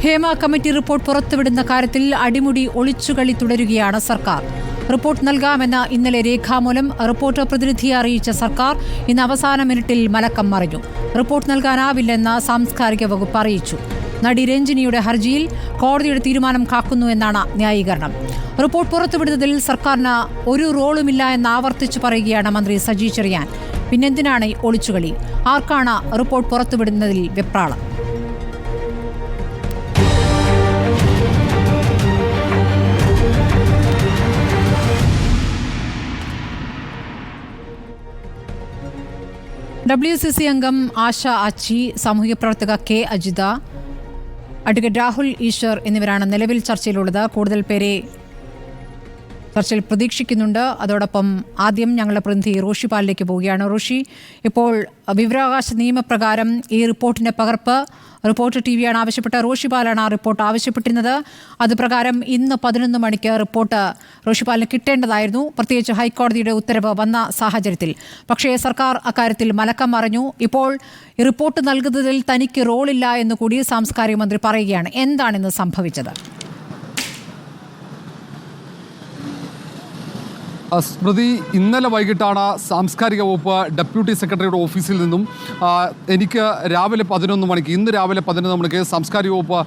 Hema committee report പുറത്തുവിടുന്ന കാര്യത്തിൽ അടിമുടി ഒളിച്ചുകളി തുടരുകയാണ് സർക്കാർ. റിപ്പോർട്ട് നൽകാമെന്ന ഇന്നലെ രേഖാമൂലം റിപ്പോർട്ട് പ്രതിനിധിയെ അറിയിച്ച സർക്കാർ ഇന്ന് അവസാന മിനിറ്റിൽ മലക്കം മറിഞ്ഞു. റിപ്പോർട്ട് നൽകാനാവില്ലെന്ന് സാംസ്കാരിക വകുപ്പ് അറിയിച്ചു. നടി രഞ്ജിനിയുടെ ഹർജിയിൽ കോടതിയുടെ തീരുമാനം കാക്കുന്നു എന്നാണ് ന്യായീകരണം. റിപ്പോർട്ട് പുറത്തുവിടുന്നതിൽ സർക്കാരിന് ഒരു റോളുമില്ല എന്ന് ആവർത്തിച്ചു പറയുകയാണ് മന്ത്രി സജി ചെറിയാൻ. പിന്നെന്തിനാണ് ഒളിച്ചുകളി? ആർക്കാണ് റിപ്പോർട്ട് പുറത്തുവിടുന്നതിൽ വെപ്രാളം? WCC അംഗം ആശ അച്ചി, സാമൂഹിക പ്രവർത്തക കെ അജിത, അഡ്വക്കേറ്റ് രാഹുൽ ഈശ്വർ എന്നിവരാണ് നിലവിൽ ചർച്ചയിലുള്ളത്. കൂടുതൽ പേരെ ചർച്ചയിൽ പ്രതീക്ഷിക്കുന്നുണ്ട്. അതോടൊപ്പം ആദ്യം ഞങ്ങളുടെ പ്രതിനിധി റോഷിപാലിലേക്ക് പോവുകയാണ്. റോഷി, ഇപ്പോൾ വിവരാവകാശ നിയമപ്രകാരം ഈ റിപ്പോർട്ടിൻ്റെ പകർപ്പ് റിപ്പോർട്ടർ TV ആണ് ആവശ്യപ്പെട്ട. റോഷിപാലാണ് ആ റിപ്പോർട്ട് ആവശ്യപ്പെട്ടിരുന്നത്. അത് പ്രകാരം ഇന്ന് 11 മണിക്ക് റിപ്പോർട്ട് റോഷിപാലിന് കിട്ടേണ്ടതായിരുന്നു, പ്രത്യേകിച്ച് ഹൈക്കോടതിയുടെ ഉത്തരവ് വന്ന സാഹചര്യത്തിൽ. പക്ഷേ സർക്കാർ അക്കാര്യത്തിൽ മലക്കം മറിഞ്ഞു. ഇപ്പോൾ ഈ റിപ്പോർട്ട് നൽകുന്നതിൽ തനിക്ക് റോളില്ല എന്നുകൂടി സാംസ്കാരിക മന്ത്രി പറയുകയാണ്. എന്താണിന്ന് സംഭവിച്ചത്? സ്മൃതി, ഇന്നലെ വൈകിട്ടാണ് സാംസ്കാരിക വകുപ്പ് ഡെപ്യൂട്ടി സെക്രട്ടറിയുടെ ഓഫീസിൽ നിന്നും എനിക്ക് രാവിലെ 11 മണിക്ക് ഇന്ന് രാവിലെ 11 മണിക്ക് സാംസ്കാരിക വകുപ്പ്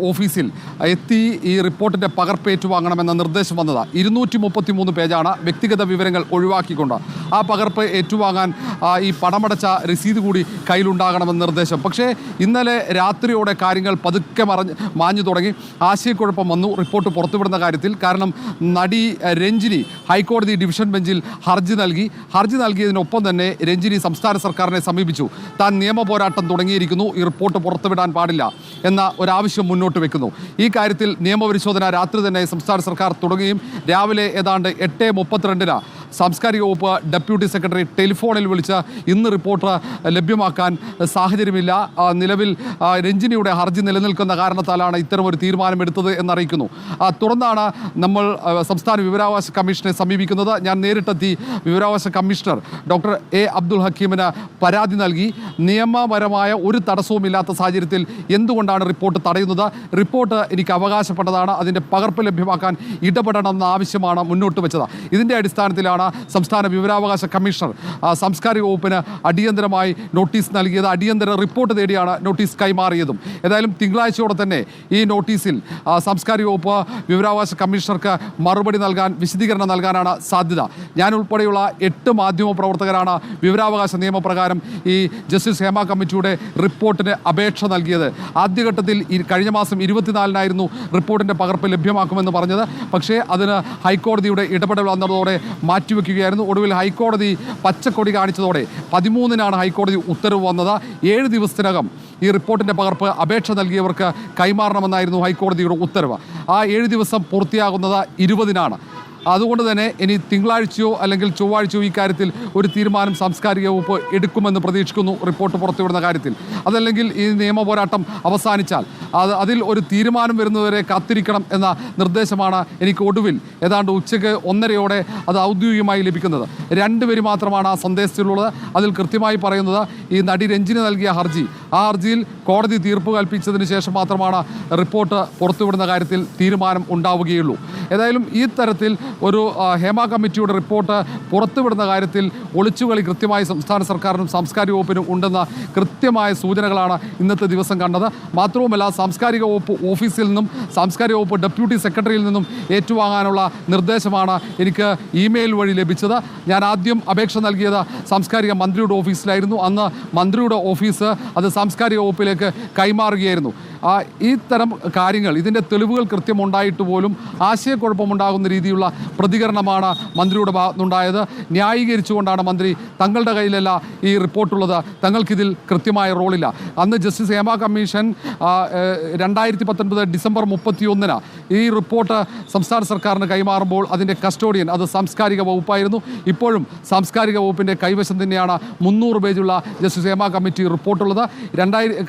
ഓഫീസിൽ എത്തി ഈ റിപ്പോർട്ടിൻ്റെ പകർപ്പ് ഏറ്റുവാങ്ങണമെന്ന നിർദ്ദേശം വന്നത്. 233 പേജാണ്, വ്യക്തിഗത വിവരങ്ങൾ ഒഴിവാക്കിക്കൊണ്ട് ആ പകർപ്പ് ഏറ്റുവാങ്ങാൻ ഈ പണമടച്ച രസീത് കൂടി കയ്യിലുണ്ടാകണമെന്ന നിർദ്ദേശം. പക്ഷേ ഇന്നലെ രാത്രിയോടെ കാര്യങ്ങൾ പതുക്കെ മാഞ്ഞു തുടങ്ങി. ആശയക്കുഴപ്പം വന്നു റിപ്പോർട്ട് പുറത്തുവിടുന്ന കാര്യത്തിൽ. കാരണം നടി രഞ്ജിനി ഹൈക്കോടതി ഡിവിഷൻ ബെഞ്ചിൽ ഹർജി നൽകിയതിനൊപ്പം തന്നെ രഞ്ജിനി സംസ്ഥാന സർക്കാരിനെ സമീപിച്ചു. താൻ നിയമ പോരാട്ടം തുടങ്ങിയിരിക്കുന്നു, ഈ റിപ്പോർട്ട് പുറത്തുവിടാൻ പാടില്ല എന്ന ഒരാവശ്യം മുന്നോട്ട് വെക്കുന്നു. ഈ കാര്യത്തിൽ നിയമപരിശോധന രാത്രി തന്നെ സംസ്ഥാന സർക്കാർ തുടങ്ങുകയും രാവിലെ ഏതാണ്ട് 8:32 സാംസ്കാരിക വകുപ്പ് ഡെപ്യൂട്ടി സെക്രട്ടറി ടെലിഫോണിൽ വിളിച്ച് ഇന്ന് റിപ്പോർട്ട് ലഭ്യമാക്കാൻ സാഹചര്യമില്ല, നിലവിൽ രഞ്ജിനിയുടെ ഹർജി നിലനിൽക്കുന്ന കാരണത്താലാണ് ഇത്തരമൊരു തീരുമാനമെടുത്തത് എന്നറിയിക്കുന്നു. തുടർന്നാണ് നമ്മൾ സംസ്ഥാന വിവരാവകാശ കമ്മീഷനെ സമീപിക്കുന്നത്. ഞാൻ നേരിട്ടെത്തി വിവരാവകാശ കമ്മീഷണർ ഡോക്ടർ A. അബ്ദുൽ ഹക്കീമിന് പരാതി നൽകി. നിയമപരമായ ഒരു തടസ്സവുമില്ലാത്ത സാഹചര്യത്തിൽ എന്തുകൊണ്ടാണ് റിപ്പോർട്ട് തടയുന്നത്? റിപ്പോർട്ട് എനിക്ക് അവകാശപ്പെട്ടതാണ്, അതിൻ്റെ പകർപ്പ് ലഭ്യമാക്കാൻ ഇടപെടണമെന്ന ആവശ്യമാണ് മുന്നോട്ട് വെച്ചത്. ഇതിൻ്റെ അടിസ്ഥാനത്തിലാണ് സംസ്ഥാന വിവരാവകാശ കമ്മീഷണർ സാംസ്കാരിക വകുപ്പിന് അടിയന്തരമായി നോട്ടീസ് നൽകിയത്. അടിയന്തര റിപ്പോർട്ട് തേടിയാണ് നോട്ടീസ് കൈമാറിയതും. ഏതായാലും തിങ്കളാഴ്ചയോടെ തന്നെ ഈ നോട്ടീസിൽ സാംസ്കാരിക വകുപ്പ് വിവരാവകാശ കമ്മീഷണർക്ക് മറുപടി നൽകാൻ, വിശദീകരണം നൽകാനാണ് സാധ്യത. ഞാൻ ഉൾപ്പെടെയുള്ള 8 മാധ്യമ പ്രവർത്തകരാണ് വിവരാവകാശ നിയമപ്രകാരം ഈ ജസ്റ്റിസ് ഹേമ കമ്മിറ്റിയുടെ റിപ്പോർട്ടിന് അപേക്ഷ നൽകിയത്. ആദ്യഘട്ടത്തിൽ കഴിഞ്ഞ മാസം 24-നായിരുന്നു റിപ്പോർട്ടിൻ്റെ പകർപ്പ് ലഭ്യമാക്കുമെന്ന് പറഞ്ഞത്. പക്ഷേ അതിന് ഹൈക്കോടതിയുടെ ഇടപെടൽ വന്നതോടെ മാറ്റിവെക്കുകയായിരുന്നു. ഒടുവിൽ ഹൈക്കോടതി പച്ചക്കൊടി കാണിച്ചതോടെ 13-നാണ് ഹൈക്കോടതി ഉത്തരവ് വന്നത്. 7 ദിവസത്തിനകം ഈ റിപ്പോർട്ടിൻ്റെ പകർപ്പ് അപേക്ഷ നൽകിയവർക്ക് കൈമാറണമെന്നായിരുന്നു ഹൈക്കോടതിയുടെ ഉത്തരവ്. ആ 7 ദിവസം പൂർത്തിയാകുന്നത് 20-നാണ്. അതുകൊണ്ട് തന്നെ ഇനി തിങ്കളാഴ്ചയോ അല്ലെങ്കിൽ ചൊവ്വാഴ്ചയോ ഈ കാര്യത്തിൽ ഒരു തീരുമാനം സാംസ്കാരിക വകുപ്പ് എടുക്കുമെന്ന് പ്രതീക്ഷിക്കുന്നു റിപ്പോർട്ട് പുറത്തുവിടുന്ന കാര്യത്തിൽ. അതല്ലെങ്കിൽ ഈ നിയമ പോരാട്ടം അവസാനിച്ചാൽ അതിൽ ഒരു തീരുമാനം വരുന്നതുവരെ കാത്തിരിക്കണം എന്ന നിർദ്ദേശമാണ് എനിക്ക് ഒടുവിൽ ഏതാണ്ട് ഉച്ചയ്ക്ക് 1:30 അത് ഔദ്യോഗികമായി ലഭിക്കുന്നത്. 2 പേര് മാത്രമാണ് ആ സന്ദേശത്തിലുള്ളത്. അതിൽ കൃത്യമായി പറയുന്നത് ഈ നടി രഞ്ജിനി നൽകിയ ഹർജി, ആ ഹർജിയിൽ കോടതി തീർപ്പ് കൽപ്പിച്ചതിന് ശേഷം മാത്രമാണ് റിപ്പോർട്ട് പുറത്തുവിടുന്ന കാര്യത്തിൽ തീരുമാനം ഉണ്ടാവുകയുള്ളൂ. ഏതായാലും ഈ തരത്തിൽ ഒരു ഹേമ കമ്മിറ്റിയുടെ റിപ്പോർട്ട് പുറത്തുവിടുന്ന കാര്യത്തിൽ ഒളിച്ചുകളി കൃത്യമായി സംസ്ഥാന സർക്കാരിനും സാംസ്കാരിക വകുപ്പിനും ഉണ്ടെന്ന കൃത്യമായ സൂചനകളാണ് ഇന്നത്തെ ദിവസം കണ്ടത്. മാത്രവുമല്ല, സാംസ്കാരിക വകുപ്പ് ഓഫീസിൽ നിന്നും സാംസ്കാരിക വകുപ്പ് ഡെപ്യൂട്ടി സെക്രട്ടറിയിൽ നിന്നും ഏറ്റുവാങ്ങാനുള്ള നിർദ്ദേശമാണ് എനിക്ക് ഇമെയിൽ വഴി ലഭിച്ചത്. ഞാൻ ആദ്യം അപേക്ഷ നൽകിയത് സാംസ്കാരിക മന്ത്രിയുടെ ഓഫീസിലായിരുന്നു. അന്ന് മന്ത്രിയുടെ ഓഫീസ് അത് സാംസ്കാരിക വകുപ്പിലേക്ക് കൈമാറുകയായിരുന്നു. ഈ തരം കാര്യങ്ങൾ, ഇതിൻ്റെ തെളിവുകൾ കൃത്യമുണ്ടായിട്ട് പോലും ആശയക്കുഴപ്പമുണ്ടാകുന്ന രീതിയിലുള്ള പ്രതികരണമാണ് മന്ത്രിയുടെ ഭാഗത്തുനിന്നുണ്ടായത്. ന്യായീകരിച്ചുകൊണ്ടാണ് മന്ത്രി തങ്ങളുടെ കയ്യിലല്ല ഈ റിപ്പോർട്ടുള്ളത്, തങ്ങൾക്കിതിൽ കൃത്യമായ റോളില്ല. അന്ന് ജസ്റ്റിസ് ഹേമ കമ്മീഷൻ 2019 ഡിസംബർ 31 ഈ റിപ്പോർട്ട് സംസ്ഥാന സർക്കാരിന് കൈമാറുമ്പോൾ അതിൻ്റെ കസ്റ്റോഡിയൻ അത് സാംസ്കാരിക വകുപ്പായിരുന്നു. ഇപ്പോഴും സാംസ്കാരിക വകുപ്പിൻ്റെ കൈവശം തന്നെയാണ് 300 പേജുള്ള ജസ്റ്റിസ് ഹേമ കമ്മിറ്റി റിപ്പോർട്ടുള്ളത്.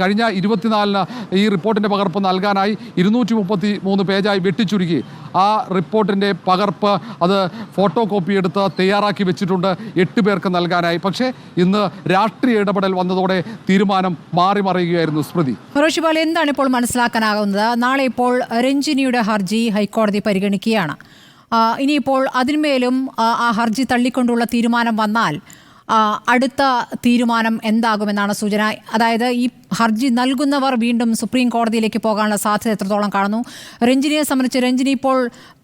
കഴിഞ്ഞ 24-ന് ഈ റിപ്പോർട്ടിൻ്റെ പകർപ്പ് നൽകാനായി 233 പേജായി വെട്ടിച്ചുരുക്കി. ആ റിപ്പോർട്ടിൻ്റെ പകർപ്പ് അത് ഫോട്ടോ കോപ്പി എടുത്ത് തയ്യാറാക്കി വെച്ചിട്ടുണ്ട് 8 പേർക്ക് നൽകാനായി. പക്ഷേ ഇന്ന് രാഷ്ട്രീയ ഇടപെടൽ വന്നതോടെ തീരുമാനം മാറി മറിയുകയായിരുന്നു. സ്മൃതി, റോഷിപാൽ, എന്താണ് ഇപ്പോൾ മനസ്സിലാക്കാനാകുന്നത്? നാളെ ഇപ്പോൾ രഞ്ജിനിയുടെ ഹർജി ഹൈക്കോടതി പരിഗണിക്കുകയാണ്. ഇനിയിപ്പോൾ അതിന്മേലും ആ ഹർജി തള്ളിക്കൊണ്ടുള്ള തീരുമാനം വന്നാൽ അടുത്ത തീരുമാനം എന്താകുമെന്നാണ് സൂചന. അതായത് ഈ ഹർജി നൽകുന്നവർ വീണ്ടും സുപ്രീം കോടതിയിലേക്ക് പോകാനുള്ള സാധ്യത എത്രത്തോളം കാണുന്നു? രഞ്ജിനിയെ സംബന്ധിച്ച് രഞ്ജിനി ഇപ്പോൾ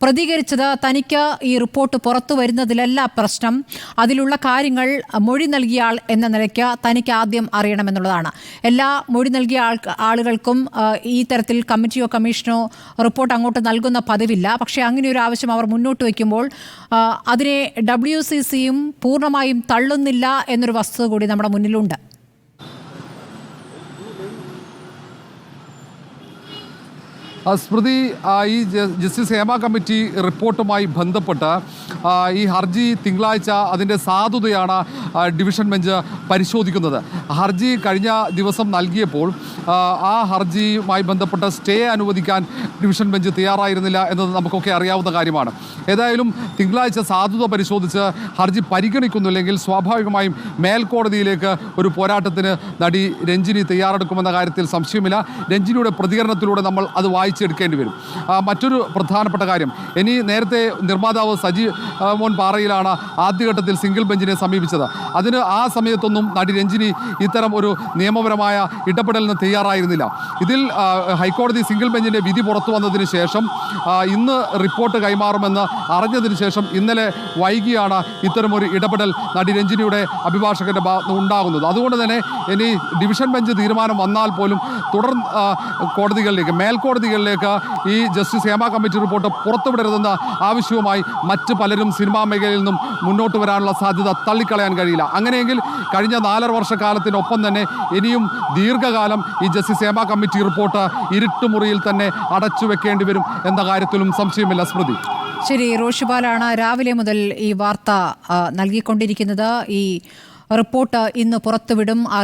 പ്രതികരിച്ചത് തനിക്ക് ഈ റിപ്പോർട്ട് പുറത്തു വരുന്നതിലല്ല പ്രശ്നം, അതിലുള്ള കാര്യങ്ങൾ മൊഴി നൽകിയ ആൾ എന്ന നിലയ്ക്ക് തനിക്ക് ആദ്യം അറിയണമെന്നുള്ളതാണ്. എല്ലാ മൊഴി നൽകിയ ആളുകൾക്കും ഈ തരത്തിൽ കമ്മിറ്റിയോ കമ്മീഷനോ റിപ്പോർട്ട് അങ്ങോട്ട് നൽകുന്ന പതിവില്ല. പക്ഷേ അങ്ങനെ ഒരു ആവശ്യം അവർ മുന്നോട്ട് വയ്ക്കുമ്പോൾ അതിനെ WCCയും പൂർണ്ണമായും തള്ളുന്നില്ല എന്നൊരു വസ്തുത കൂടി നമ്മുടെ മുന്നിലുണ്ട്. സ്മൃതി, ഈ ജസ്റ്റിസ് ഹേമ കമ്മിറ്റി റിപ്പോർട്ടുമായി ബന്ധപ്പെട്ട് ഈ ഹർജി തിങ്കളാഴ്ച അതിൻ്റെ സാധുതയാണ് ഡിവിഷൻ ബെഞ്ച് പരിശോധിക്കുന്നത്. ഹർജി കഴിഞ്ഞ ദിവസം നൽകിയപ്പോൾ ആ ഹർജിയുമായി ബന്ധപ്പെട്ട സ്റ്റേ അനുവദിക്കാൻ ഡിവിഷൻ ബെഞ്ച് തയ്യാറായിരുന്നില്ല എന്നത് നമുക്കൊക്കെ അറിയാവുന്ന കാര്യമാണ്. ഏതായാലും തിങ്കളാഴ്ച സാധുത പരിശോധിച്ച് ഹർജി പരിഗണിക്കുന്നില്ലെങ്കിൽ സ്വാഭാവികമായും മേൽക്കോടതിയിലേക്ക് ഒരു പോരാട്ടത്തിന് നടി രഞ്ജിനി തയ്യാറെടുക്കുമെന്ന കാര്യത്തിൽ സംശയമില്ല. രഞ്ജിനിയുടെ പ്രതികരണത്തിലൂടെ നമ്മൾ അത് വായിച്ചെടുക്കേണ്ടി വരും. മറ്റൊരു പ്രധാനപ്പെട്ട കാര്യം, ഇനി നേരത്തെ നിർമ്മാതാവ് സജി മോൻ പാറയിലാണ് ആദ്യഘട്ടത്തിൽ സിംഗിൾ ബെഞ്ചിനെ സമീപിച്ചത്. അതിന് ആ സമയത്തൊന്നും നടി രഞ്ജിനി ഇത്തരം ഒരു നിയമപരമായ ഇടപെടലിന് തയ്യാറായിരുന്നില്ല. ഇതിൽ ഹൈക്കോടതി സിംഗിൾ ബെഞ്ചിൻ്റെ വിധി പുറത്തു വന്നതിന് ശേഷം ഇന്ന് റിപ്പോർട്ട് കൈമാറുമെന്ന് അറിഞ്ഞതിന് ശേഷം ഇന്നലെ വൈകിയാണ് ഇത്തരമൊരു ഇടപെടൽ നടി രഞ്ജിനിയുടെ അഭിഭാഷകന്റെ ഭാഗത്ത് ഉണ്ടാകുന്നത്. അതുകൊണ്ട് തന്നെ ഇനി ഡിവിഷൻ ബെഞ്ച് തീരുമാനം വന്നാൽ പോലും തുടർ കോടതികളിലേക്ക് മേൽക്കോടതികളിലേക്ക് ഈ ജസ്റ്റിസ് ഹേമ കമ്മിറ്റി റിപ്പോർട്ട് പുറത്തുവിടരുതെന്ന ആവശ്യവുമായി മറ്റ് പലരും സിനിമാ മേഖലയിൽ നിന്നും മുന്നോട്ട് വരാനുള്ള സാധ്യത തള്ളിക്കളയാൻ കഴിയില്ല. അങ്ങനെയെങ്കിൽ കഴിഞ്ഞ 4 വർഷക്കാലത്തിനൊപ്പം തന്നെ ഇനിയും ദീർഘകാലം ഈ ജസ്റ്റിസ് ഹേമ കമ്മിറ്റി റിപ്പോർട്ട് ഇരുട്ടുമുറിയിൽ തന്നെ അടച്ചു വെക്കേണ്ടി വരും എന്ന കാര്യത്തിലും സംശയമില്ല. സ്മൃതി, ശരി. റോഷിപാലാണ് രാവിലെ മുതൽ ഈ വാർത്ത നൽകിക്കൊണ്ടിരിക്കുന്നത്. ഈ റിപ്പോർട്ട് ഇന്ന് പുറത്തുവിടും. ആ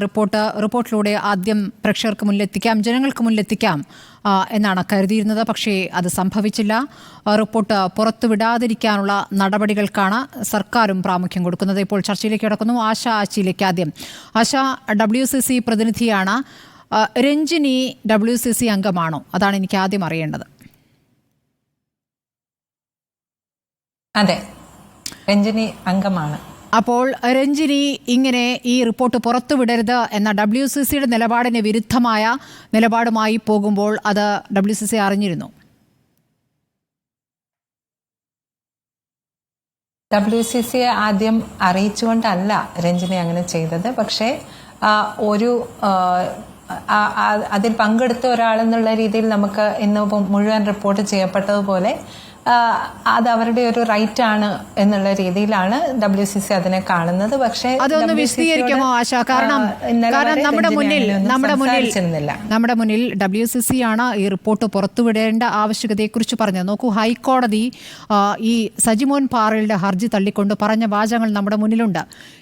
റിപ്പോർട്ടിലൂടെ ആദ്യം പ്രേക്ഷകർക്ക് മുന്നിലെത്തിക്കാം, ജനങ്ങൾക്ക് മുന്നിലെത്തിക്കാം എന്നാണ് കരുതിയിരുന്നത്. പക്ഷേ അത് സംഭവിച്ചില്ല. റിപ്പോർട്ട് പുറത്തുവിടാതിരിക്കാനുള്ള നടപടികൾക്കാണ് സർക്കാരും പ്രാമുഖ്യം കൊടുക്കുന്നത്. ഇപ്പോൾ ചർച്ചയിലേക്ക് കിടക്കുന്നു. ആശ ആച്ചിയിലേക്ക് ആദ്യം. ആശ, WCC പ്രതിനിധിയാണ്. രഞ്ജിനി WCC അംഗമാണോ? അതാണ് എനിക്ക് ആദ്യം അറിയേണ്ടത്. അതെ, രഞ്ജിനി അംഗമാണ്. അപ്പോൾ രഞ്ജിനി ഇങ്ങനെ ഈ റിപ്പോർട്ട് പുറത്തുവിടരുത് എന്ന WCCയുടെ നിലപാടിന് വിരുദ്ധമായ നിലപാടുമായി പോകുമ്പോൾ അത് WCC അറിഞ്ഞിരുന്നു? WCCയെ ആദ്യം അറിയിച്ചുകൊണ്ടല്ല രഞ്ജിനി അങ്ങനെ ചെയ്തത്. പക്ഷേ അതിൽ പങ്കെടുത്ത ഒരാളെന്നുള്ള രീതിയിൽ നമുക്ക് ഇന്ന് മുഴുവൻ റിപ്പോർട്ട് ചെയ്യപ്പെട്ടതുപോലെ അത് അവരുടെ ഒരു റൈറ്റ് ആണ് എന്നുള്ള രീതിയിലാണ് WCC അതിനെ കാണുന്നത്. പക്ഷേ അതൊന്ന് വിശദീകരിക്കാമോ ആശ? കാരണം നമ്മുടെ മുന്നിൽ WCC ആണ് ഈ റിപ്പോർട്ട് പുറത്തുവിടേണ്ട ആവശ്യകതയെക്കുറിച്ച് പറഞ്ഞത്. നോക്കൂ, ഹൈക്കോടതി ഈ സജിമോൻ പാറയുടെ ഹർജി തള്ളിക്കൊണ്ട് പറഞ്ഞ വാചകങ്ങൾ നമ്മുടെ മുന്നിലുണ്ട്.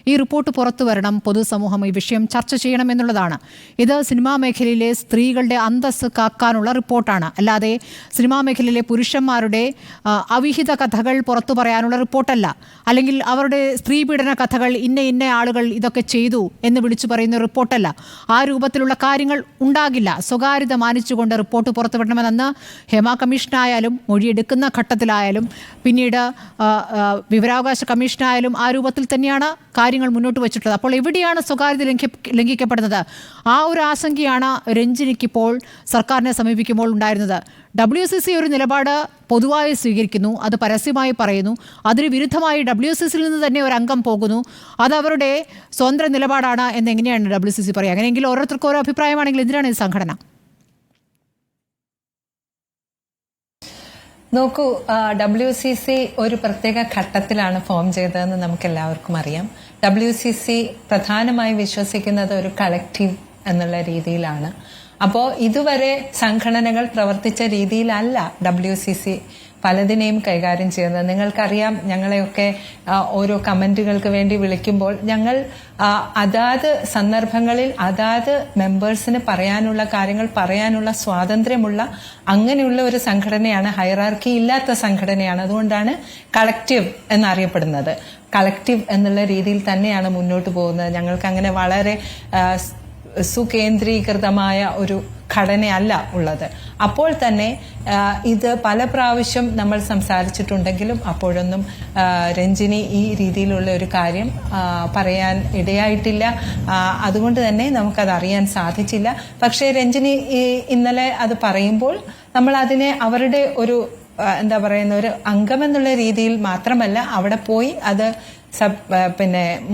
ഈ റിപ്പോർട്ട് പുറത്തു വരണം, പൊതുസമൂഹം ഈ വിഷയം ചർച്ച ചെയ്യണമെന്നുള്ളതാണ്. ഇത് സിനിമാ മേഖലയിലെ സ്ത്രീകളുടെ അന്തസ്സ് കാക്കാനുള്ള റിപ്പോർട്ടാണ്, അല്ലാതെ സിനിമാ മേഖലയിലെ പുരുഷന്മാരുടെ അവിഹിത കഥകൾ പുറത്തു പറയാനുള്ള റിപ്പോർട്ടല്ല, അല്ലെങ്കിൽ അവരുടെ സ്ത്രീപീഡന കഥകൾ ഇന്ന ആളുകൾ ഇതൊക്കെ ചെയ്തു എന്ന് വിളിച്ചു പറയുന്ന റിപ്പോർട്ടല്ല. ആ രൂപത്തിലുള്ള കാര്യങ്ങൾ ഉണ്ടാകില്ല. സ്വകാര്യത മാനിച്ചുകൊണ്ട് റിപ്പോർട്ട് പുറത്തുവിടണമെന്ന് ഹേമ കമ്മീഷനായാലും മൊഴിയെടുക്കുന്ന ഘട്ടത്തിലായാലും പിന്നീട് വിവരാവകാശ കമ്മീഷനായാലും ആ രൂപത്തിൽ തന്നെയാണ് കാര്യങ്ങൾ മുന്നോട്ട് വെച്ചിട്ടുള്ളത്. അപ്പോൾ എവിടെയാണ് സ്വകാര്യത ലംഘിക്കപ്പെടുന്നത്? ആ ഒരു ആശങ്കയാണ് രഞ്ജിനിക്കിപ്പോൾ സർക്കാരിനെ സമീപിക്കുമ്പോൾ ഉണ്ടായിരുന്നത്. WCC ഒരു നിലപാട് പൊതുവായി സ്വീകരിക്കുന്നു, അത് പരസ്യമായി പറയുന്നു. അതിന് വിരുദ്ധമായി WCCയിൽ നിന്ന് തന്നെ ഒരു അംഗം പോകുന്നു. അത് അവരുടെ സ്വന്തം നിലപാടാണ് എന്നെങ്ങനെയാണ് WCC പറയുക? അങ്ങനെയെങ്കിൽ ഓരോരുത്തർക്കും ഓരോ അഭിപ്രായമാണെങ്കിൽ എന്തിനാണ് ഈ സംഘടന? നോക്കൂ, WCC ഒരു പ്രത്യേക ഘട്ടത്തിലാണ് ഫോം ചെയ്തതെന്ന് നമുക്ക് എല്ലാവർക്കും അറിയാം. WCC പ്രധാനമായി വിശ്വസിക്കുന്നത് ഒരു കളക്റ്റീവ് എന്നുള്ള രീതിയിലാണ്. അപ്പോൾ ഇതുവരെ സംഘടനകൾ പ്രവർത്തിച്ച രീതിയിലല്ല WCC പലതിനെയും കൈകാര്യം ചെയ്യുന്നത്. നിങ്ങൾക്കറിയാം, ഞങ്ങളെയൊക്കെ ഓരോ കമന്റുകൾക്ക് വേണ്ടി വിളിക്കുമ്പോൾ ഞങ്ങൾ അതാത് സന്ദർഭങ്ങളിൽ അതാത് മെമ്പേഴ്സിന് പറയാനുള്ള കാര്യങ്ങൾ പറയാനുള്ള സ്വാതന്ത്ര്യമുള്ള അങ്ങനെയുള്ള ഒരു സംഘടനയാണ്. ഹൈറാർക്കി ഇല്ലാത്ത സംഘടനയാണ്. അതുകൊണ്ടാണ് കളക്റ്റീവ് എന്നറിയപ്പെടുന്നത്. കളക്റ്റീവ് എന്നുള്ള രീതിയിൽ തന്നെയാണ് മുന്നോട്ട് പോകുന്നത്. ഞങ്ങൾക്ക് അങ്ങനെ വളരെ സുകേന്ദ്രീകൃതമായ ഒരു ഘടനയല്ല ഉള്ളത്. അപ്പോൾ തന്നെ ഇത് പല പ്രാവശ്യം നമ്മൾ സംസാരിച്ചിട്ടുണ്ടെങ്കിലും അപ്പോഴൊന്നും രഞ്ജിനി ഈ രീതിയിലുള്ള ഒരു കാര്യം പറയാൻ ഇടയായിട്ടില്ല. അതുകൊണ്ട് തന്നെ നമുക്കത് അറിയാൻ സാധിച്ചില്ല. പക്ഷേ രഞ്ജിനി ഇന്നലെ അത് പറയുമ്പോൾ നമ്മൾ അതിനെ അവരുടെ ഒരു എന്താ പറയുന്ന ഒരു അംഗമെന്നുള്ള രീതിയിൽ മാത്രമല്ല, അവിടെ പോയി അത്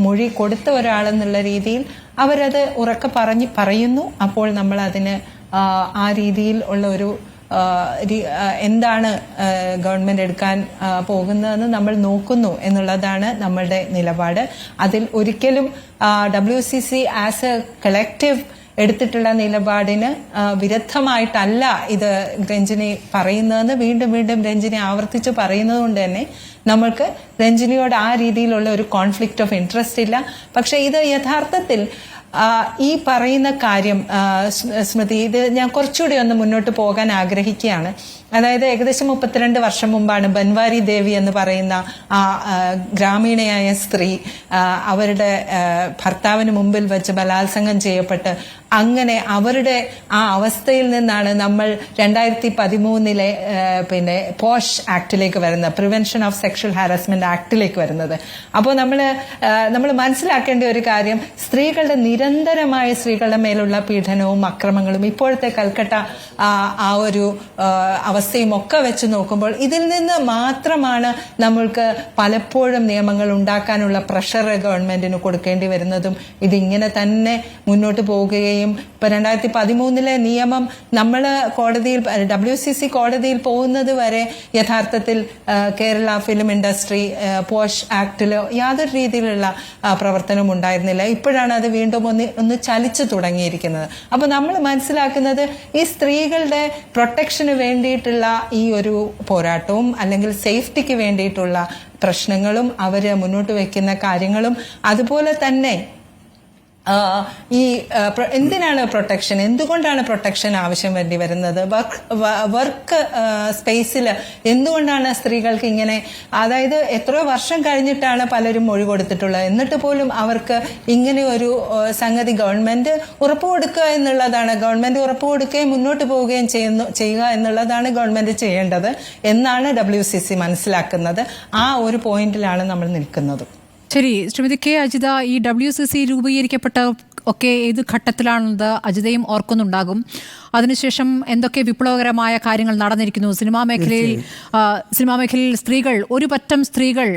മൊഴി കൊടുത്ത ഒരാളെന്നുള്ള രീതിയിൽ അവരത് ഉറക്കെ പറയുന്നു. അപ്പോൾ നമ്മൾ അതിന് ആ രീതിയിൽ ഉള്ള ഒരു എന്താണ് ഗവൺമെന്റ് എടുക്കാൻ പോകുന്നതെന്ന് നമ്മൾ നോക്കുന്നു എന്നുള്ളതാണ് നമ്മളുടെ നിലപാട്. അതിൽ ഒരിക്കലും WCC ആസ് എ കളക്റ്റീവ് എടുത്തിട്ടുള്ള നിലപാടിന് വിരുദ്ധമായിട്ടല്ല ഇത് രഞ്ജിനി പറയുന്നതെന്ന് വീണ്ടും വീണ്ടും രഞ്ജിനി ആവർത്തിച്ച് പറയുന്നത് കൊണ്ട് തന്നെ നമ്മൾക്ക് രഞ്ജിനിയോട് ആ രീതിയിലുള്ള ഒരു കോൺഫ്ലിക്റ്റ് ഓഫ് ഇൻട്രസ്റ്റ് ഇല്ല. പക്ഷെ ഇത് യഥാർത്ഥത്തിൽ ഈ പറയുന്ന കാര്യം സ്മൃതി, ഇത് ഞാൻ കുറച്ചുകൂടി ഒന്ന് മുന്നോട്ട് പോകാൻ ആഗ്രഹിക്കുകയാണ്. അതായത് ഏകദേശം 32 വർഷം മുമ്പാണ് ബൻവാരി ദേവി എന്ന് പറയുന്ന ആ ഗ്രാമീണയായ സ്ത്രീ അവരുടെ ഭർത്താവിന് മുമ്പിൽ വെച്ച് ബലാത്സംഗം ചെയ്യപ്പെട്ട് അങ്ങനെ അവരുടെ ആ അവസ്ഥയിൽ നിന്നാണ് നമ്മൾ 2013 പോഷ് ആക്ടിലേക്ക് വരുന്നത്, പ്രിവെൻഷൻ ഓഫ് സെക്ഷൽ ഹാരസ്മെന്റ് ആക്ടിലേക്ക് വരുന്നത്. അപ്പോൾ നമ്മൾ മനസ്സിലാക്കേണ്ട ഒരു കാര്യം, നിരന്തരമായ സ്ത്രീകളുടെ മേലുള്ള പീഡനവും അക്രമങ്ങളും ഇപ്പോഴത്തെ കൽക്കട്ട ആ ഒരു അവസ്ഥയും ഒക്കെ വെച്ച് നോക്കുമ്പോൾ ഇതിൽ നിന്ന് മാത്രമാണ് നമ്മൾക്ക് പലപ്പോഴും നിയമങ്ങൾ ഉണ്ടാക്കാനുള്ള പ്രഷർ ഗവൺമെന്റിന് കൊടുക്കേണ്ടി വരുന്നതും ഇതിങ്ങനെ തന്നെ മുന്നോട്ട് പോവുകയും ഇപ്പൊ 2013 നിയമം നമ്മൾ കോടതിയിൽ WCC കോടതിയിൽ പോകുന്നത് വരെ യഥാർത്ഥത്തിൽ കേരള ഫിലിം ഇൻഡസ്ട്രി പോഷ് ആക്ടില് യാതൊരു രീതിയിലുള്ള പ്രവർത്തനം ഉണ്ടായിരുന്നില്ല. ഇപ്പോഴാണ് അത് വീണ്ടും ഒന്ന് ചലിച്ചു തുടങ്ങിയിരിക്കുന്നത്. അപ്പൊ നമ്മൾ മനസ്സിലാക്കുന്നത് ഈ സ്ത്രീകളുടെ പ്രൊട്ടക്ഷന് വേണ്ടിയിട്ടുള്ള ഈ ഒരു പോരാട്ടവും അല്ലെങ്കിൽ സേഫ്റ്റിക്ക് വേണ്ടിയിട്ടുള്ള പ്രശ്നങ്ങളും അവര് മുന്നോട്ട് വെക്കുന്ന കാര്യങ്ങളും അതുപോലെ തന്നെ എന്തിനാണ് പ്രൊട്ടക്ഷൻ, എന്തുകൊണ്ടാണ് പ്രൊട്ടക്ഷൻ ആവശ്യം വേണ്ടി വരുന്നത്, വർക്ക് സ്പേസിൽ എന്തുകൊണ്ടാണ് സ്ത്രീകൾക്ക് ഇങ്ങനെ, അതായത് എത്രയോ വർഷം കഴിഞ്ഞിട്ടാണ് പലരും മൊഴി കൊടുത്തിട്ടുള്ളത്, എന്നിട്ട് പോലും അവർക്ക് ഇങ്ങനെ ഒരു സംഗതി ഗവൺമെന്റ് ഉറപ്പ് കൊടുക്കുക എന്നുള്ളതാണ്, ഗവൺമെന്റ് ഉറപ്പ് കൊടുക്കുകയും മുന്നോട്ട് പോവുകയും ചെയ്യുക എന്നുള്ളതാണ് ഗവൺമെന്റ് ചെയ്യേണ്ടത് എന്നാണ് WCC മനസ്സിലാക്കുന്നത്. ആ ഒരു പോയിന്റിലാണ് നമ്മൾ നിൽക്കുന്നത്. ശരി, ശ്രീമതി കെ അജിത, ഈ WCC രൂപീകരിക്കപ്പെട്ട ഒക്കെ ഏത് ഘട്ടത്തിലാണെന്നത് അജിതയും ഓർക്കുന്നുണ്ടാകും. അതിനുശേഷം എന്തൊക്കെ വിപ്ലവകരമായ കാര്യങ്ങൾ നടന്നിരിക്കുന്നു. സിനിമാ മേഖലയിൽ സ്ത്രീകൾ, ഒരു പറ്റം സ്ത്രീകൾ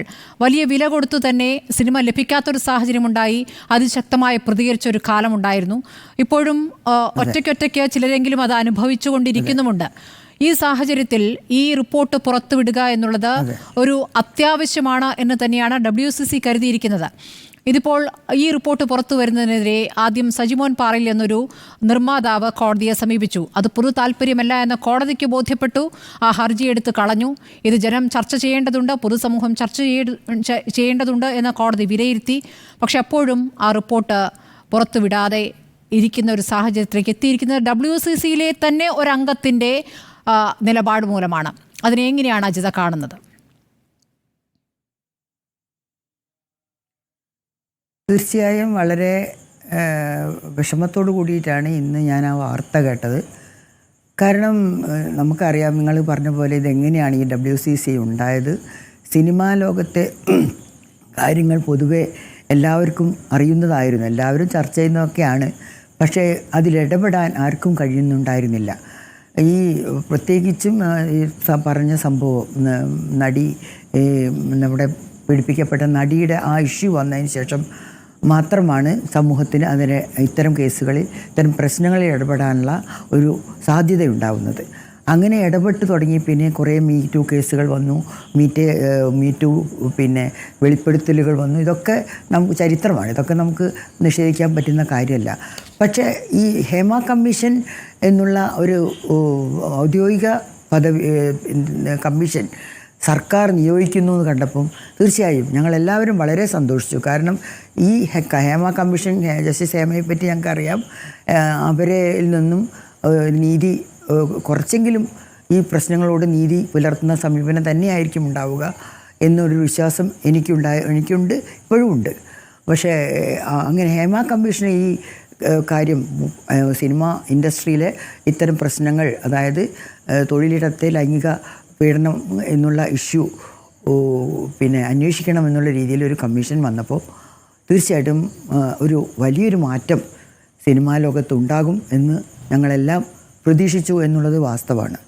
വലിയ വില കൊടുത്തു തന്നെ സിനിമ ലഭിക്കാത്തൊരു സാഹചര്യമുണ്ടായി അതിശക്തമായി പ്രതികരിച്ചൊരു കാലമുണ്ടായിരുന്നു. ഇപ്പോഴും ഒറ്റയ്ക്കൊറ്റയ്ക്ക് ചിലരെങ്കിലും അത് അനുഭവിച്ചുകൊണ്ടിരിക്കുന്നുമുണ്ട്. ഈ സാഹചര്യത്തിൽ ഈ റിപ്പോർട്ട് പുറത്തുവിടുക എന്നുള്ളത് ഒരു അത്യാവശ്യമാണ് എന്ന് തന്നെയാണ് WCC കരുതിയിരിക്കുന്നത്. ഇതിപ്പോൾ ഈ റിപ്പോർട്ട് പുറത്തു വരുന്നതിനെതിരെ ആദ്യം സജിമോൻ പാറയിൽ എന്നൊരു നിർമ്മാതാവ് കോടതിയെ സമീപിച്ചു. അത് പൊതു താല്പര്യമല്ല എന്ന് കോടതിക്ക് ബോധ്യപ്പെട്ടു. ആ ഹർജി എടുത്ത് കളഞ്ഞു. ഇത് ജനം ചർച്ച ചെയ്യേണ്ടതുണ്ട്, പൊതുസമൂഹം ചർച്ച ചെയ്യേണ്ടതുണ്ട് എന്ന് കോടതി വിലയിരുത്തി. പക്ഷെ അപ്പോഴും ആ റിപ്പോർട്ട് പുറത്തുവിടാതെ ഇരിക്കുന്ന ഒരു സാഹചര്യത്തിലേക്ക് എത്തിയിരിക്കുന്നത് WCCയിലെ തന്നെ ഒരംഗത്തിൻ്റെ നിലപാട് മൂലമാണ്. അതിനെ എങ്ങനെയാണ് അജിത കാണുന്നത്? തീർച്ചയായും വളരെ വിഷമത്തോടു കൂടിയിട്ടാണ് ഇന്ന് ഞാൻ ആ വാർത്ത കേട്ടത്. കാരണം നമുക്കറിയാം, നിങ്ങൾ പറഞ്ഞ പോലെ ഇതെങ്ങനെയാണ് ഈ WCC ഉണ്ടായത്. സിനിമാ ലോകത്തെ കാര്യങ്ങൾ പൊതുവെ എല്ലാവർക്കും അറിയുന്നതായിരുന്നു, എല്ലാവരും ചർച്ച ചെയ്യുന്നതൊക്കെയാണ്. പക്ഷേ അതിലിടപെടാൻ ആർക്കും കഴിയുന്നുണ്ടായിരുന്നില്ല. ഈ പ്രത്യേകിച്ചും ഈ പറഞ്ഞ സംഭവം, നടി നമ്മുടെ പീഡിപ്പിക്കപ്പെട്ട നടിയുടെ ആ ഇഷ്യൂ വന്നതിന് ശേഷം മാത്രമാണ് സമൂഹത്തിന് ഇത്തരം കേസുകളിൽ, ഇത്തരം പ്രശ്നങ്ങളിൽ ഇടപെടാനുള്ള ഒരു സാധ്യതയുണ്ടാവുന്നത്. അങ്ങനെ ഇടപെട്ട് തുടങ്ങി പിന്നെ കുറേ മീ-ടു കേസുകൾ വന്നു, മീ-ടു വെളിപ്പെടുത്തലുകൾ വന്നു. ഇതൊക്കെ നമുക്ക് ചരിത്രമാണ്, ഇതൊക്കെ നമുക്ക് നിഷേധിക്കാൻ പറ്റുന്ന കാര്യമല്ല. പക്ഷേ ഈ ഹേമ കമ്മീഷൻ എന്നുള്ള ഒരു ഔദ്യോഗിക കമ്മീഷൻ സർക്കാർ നിയോഗിക്കുന്നു എന്ന് കണ്ടപ്പം തീർച്ചയായും ഞങ്ങളെല്ലാവരും വളരെ സന്തോഷിച്ചു. കാരണം ഈ ഹേമ കമ്മീഷൻ, ജസ്റ്റിസ് ഹേമയെ പറ്റി ഞങ്ങൾക്കറിയാം. അവരിൽ നിന്നും നീതി കുറച്ചെങ്കിലും ഈ പ്രശ്നങ്ങളോട് നീതി പുലർത്തുന്ന സമീപനം തന്നെയായിരിക്കും ഉണ്ടാവുക എന്നൊരു വിശ്വാസം എനിക്കുണ്ട്, ഇപ്പോഴും ഉണ്ട്. പക്ഷേ അങ്ങനെ ഹേമ കമ്മീഷൻ ഈ കാര്യം സിനിമ ഇൻഡസ്ട്രിയിലെ ഇത്തരം പ്രശ്നങ്ങൾ, അതായത് തൊഴിലിടത്തെ ലൈംഗിക പീഡനം എന്നുള്ള ഇഷ്യൂ അന്വേഷിക്കണം എന്നുള്ള രീതിയിൽ ഒരു കമ്മീഷൻ വന്നപ്പോൾ തീർച്ചയായിട്ടും ഒരു വലിയൊരു മാറ്റം സിനിമാ ലോകത്തുണ്ടാകും എന്ന് ഞങ്ങളെല്ലാം പ്രതീക്ഷിച്ചു എന്നുള്ളത് വാസ്തവമാണ്.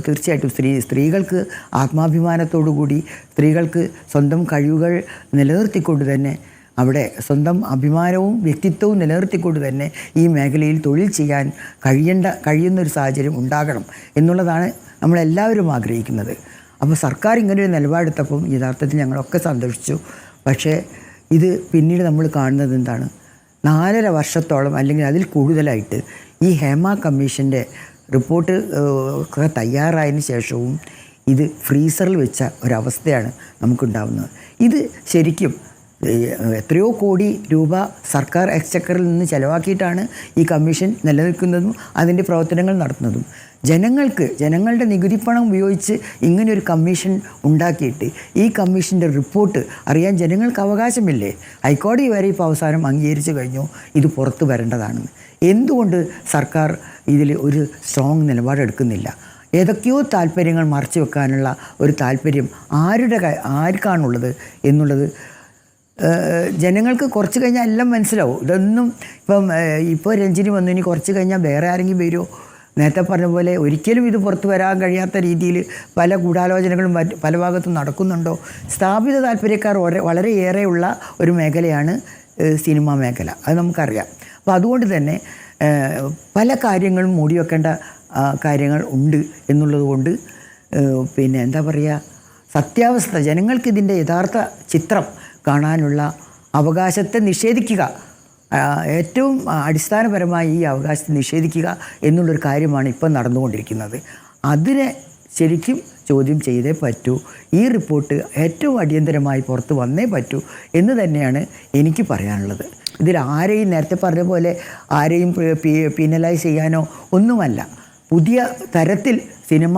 തീർച്ചയായിട്ടും സ്ത്രീകൾക്ക് ആത്മാഭിമാനത്തോടു കൂടി, സ്ത്രീകൾക്ക് സ്വന്തം കഴിവുകൾ നിലനിർത്തിക്കൊണ്ട് തന്നെ, അവിടെ സ്വന്തം അഭിമാനവും വ്യക്തിത്വവും നിലനിർത്തിക്കൊണ്ട് തന്നെ ഈ മേഖലയിൽ തൊഴിൽ ചെയ്യാൻ കഴിയുന്നൊരു സാഹചര്യം ഉണ്ടാകണം എന്നുള്ളതാണ് നമ്മളെല്ലാവരും ആഗ്രഹിക്കുന്നത്. അപ്പോൾ സർക്കാർ ഇങ്ങനൊരു നിലപാടെടുത്തപ്പം യഥാർത്ഥത്തിൽ ഞങ്ങളൊക്കെ സന്തോഷിച്ചു. പക്ഷേ ഇത് പിന്നീട് നമ്മൾ കാണുന്നത് എന്താണ്? 4.5 വർഷത്തോളം അല്ലെങ്കിൽ അതിൽ കൂടുതലായിട്ട് ഈ ഹേമ കമ്മീഷൻ്റെ റിപ്പോർട്ട് ഒക്കെ തയ്യാറായതിന് ശേഷവും ഇത് ഫ്രീസറിൽ വെച്ച ഒരവസ്ഥയാണ് നമുക്കുണ്ടാകുന്നത്. ഇത് ശരിക്കും എത്രയോ കോടി രൂപ സർക്കാർ എക്സ്ചക്കറിൽ നിന്ന് ചെലവാക്കിയിട്ടാണ് ഈ കമ്മീഷൻ നിലനിൽക്കുന്നതും അതിൻ്റെ പ്രവർത്തനങ്ങൾ നടത്തുന്നതും. ജനങ്ങളുടെ നികുതിപ്പണം ഉപയോഗിച്ച് ഇങ്ങനെയൊരു കമ്മീഷൻ ഉണ്ടാക്കിയിട്ട് ഈ കമ്മീഷൻ്റെ റിപ്പോർട്ട് അറിയാൻ ജനങ്ങൾക്ക് അവകാശമില്ലേ? ഹൈക്കോടതി വരെ ഇപ്പോൾ അവസാനം അംഗീകരിച്ചു കഴിഞ്ഞു ഇത് പുറത്തു വരേണ്ടതാണെന്ന്. എന്തുകൊണ്ട് സർക്കാർ ഇതിൽ ഒരു സ്ട്രോങ് നിലപാടെടുക്കുന്നില്ല? ഏതൊക്കെയോ താല്പര്യങ്ങൾ മറച്ചു വെക്കാനുള്ള ഒരു താല്പര്യം ആർക്കാണുള്ളത് എന്നുള്ളത് ജനങ്ങൾക്ക് കുറച്ച് കഴിഞ്ഞാൽ എല്ലാം മനസ്സിലാവും. ഇതൊന്നും ഇപ്പോൾ രഞ്ജിനി വന്നു, ഇനി കുറച്ച് കഴിഞ്ഞാൽ വേറെ ആരെങ്കിലും വരുമോ? നേരത്തെ പറഞ്ഞ പോലെ ഒരിക്കലും ഇത് പുറത്തു വരാൻ കഴിയാത്ത രീതിയിൽ പല ഗൂഢാലോചനകളും പല ഭാഗത്തും നടക്കുന്നുണ്ടോ? സ്ഥാപിത താല്പര്യക്കാർ വളരെയേറെയുള്ള ഒരു മേഖലയാണ് സിനിമാ മേഖല, അത് നമുക്കറിയാം. അപ്പോൾ അതുകൊണ്ട് തന്നെ പല കാര്യങ്ങളും മൂടിവെക്കേണ്ട കാര്യങ്ങൾ ഉണ്ട് എന്നുള്ളത് കൊണ്ട് എന്താ പറയുക, സത്യാവസ്ഥ ജനങ്ങൾക്ക് ഇതിൻ്റെ യഥാർത്ഥ ചിത്രം കാണാനുള്ള അവകാശത്തെ നിഷേധിക്കുക, ഏറ്റവും അടിസ്ഥാനപരമായി ഈ അവകാശത്തെ നിഷേധിക്കുക എന്നുള്ളൊരു കാര്യമാണ് ഇപ്പം നടന്നുകൊണ്ടിരിക്കുന്നത്. അതിനെ ശരിക്കും ചോദ്യം ചെയ്തേ പറ്റൂ. ഈ റിപ്പോർട്ട് ഏറ്റവും അടിയന്തരമായി പുറത്ത് വന്നേ പറ്റൂ എന്ന് തന്നെയാണ് എനിക്ക് പറയാനുള്ളത്. ഇതിൽ ആരെയും നേരത്തെ പറഞ്ഞ പോലെ ആരെയും പീനലൈസ് ചെയ്യാനോ ഒന്നുമല്ല. പുതിയ തരത്തിൽ സിനിമ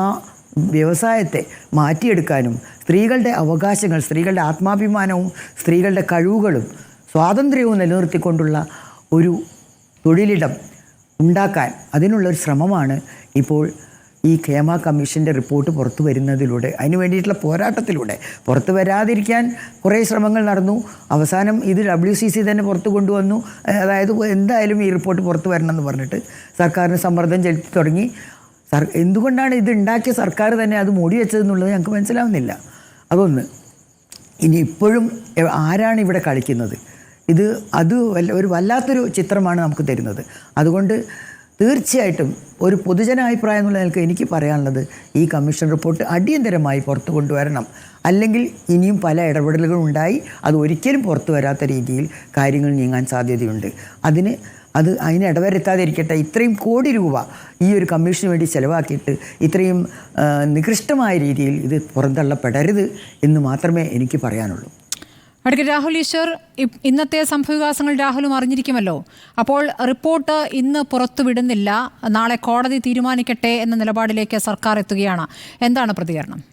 വ്യവസായത്തെ മാറ്റിയെടുക്കാനും സ്ത്രീകളുടെ അവകാശങ്ങൾ, സ്ത്രീകളുടെ ആത്മാഭിമാനവും സ്ത്രീകളുടെ കഴിവുകളും സ്വാതന്ത്ര്യവും നിലനിർത്തിക്കൊണ്ടുള്ള ഒരു തൊഴിലിടം ഉണ്ടാക്കാൻ അതിനുള്ളൊരു ശ്രമമാണ് ഇപ്പോൾ ഈ ഹേമ കമ്മീഷൻ്റെ റിപ്പോർട്ട് പുറത്തു വരുന്നതിലൂടെ, അതിന് വേണ്ടിയിട്ടുള്ള പോരാട്ടത്തിലൂടെ. പുറത്തു വരാതിരിക്കാൻ കുറേ ശ്രമങ്ങൾ നടന്നു. അവസാനം ഇത് WCC തന്നെ പുറത്തു കൊണ്ടുവന്നു. അതായത് എന്തായാലും ഈ റിപ്പോർട്ട് പുറത്തു വരണമെന്ന് പറഞ്ഞിട്ട് സർക്കാരിന് സമ്മർദ്ദം ചെലുത്തി തുടങ്ങി. എന്തുകൊണ്ടാണ് ഇത് ഉണ്ടാക്കിയ സർക്കാർ തന്നെ അത് മൂടി വെച്ചതെന്നുള്ളത് ഞങ്ങൾക്ക് മനസ്സിലാവുന്നില്ല. അതൊന്ന്. ഇനി ഇപ്പോഴും ആരാണ് ഇവിടെ കളിക്കുന്നത്? അത് ഒരു വല്ലാത്തൊരു ചിത്രമാണ് നമുക്ക് തരുന്നത്. അതുകൊണ്ട് തീർച്ചയായിട്ടും ഒരു പൊതുജനാഭിപ്രായം എന്നുള്ള നിലയ്ക്ക് എനിക്ക് പറയാനുള്ളത്, ഈ കമ്മീഷൻ റിപ്പോർട്ട് അടിയന്തരമായി പുറത്തു കൊണ്ടുവരണം. അല്ലെങ്കിൽ ഇനിയും പല ഇടപെടലുകളും ഉണ്ടായി അത് ഒരിക്കലും പുറത്തു വരാത്ത രീതിയിൽ കാര്യങ്ങൾ നീങ്ങാൻ സാധ്യതയുണ്ട്. അതിന് ഇടവരുത്താതിരിക്കട്ടെ. ഇത്രയും കോടി രൂപ ഈ ഒരു കമ്മീഷന് വേണ്ടി ചെലവാക്കിയിട്ട് ഇത്രയും നികൃഷ്ടമായ രീതിയിൽ ഇത് പുറന്തള്ളപ്പെടരുത് എന്ന് മാത്രമേ എനിക്ക് പറയാനുള്ളൂ. അഡ്വക്കേറ്റ് രാഹുൽ ഈശ്വർ, ഇന്നത്തെ സംഭവവികാസങ്ങൾ രാഹുലും അറിഞ്ഞിരിക്കുമല്ലോ. അപ്പോൾ റിപ്പോർട്ട് ഇന്ന് പുറത്തുവിടുന്നില്ല, നാളെ കോടതി തീരുമാനിക്കട്ടെ എന്ന നിലപാടിലേക്ക് സർക്കാർ എത്തുകയാണ്. എന്താണ് പ്രതികരണം?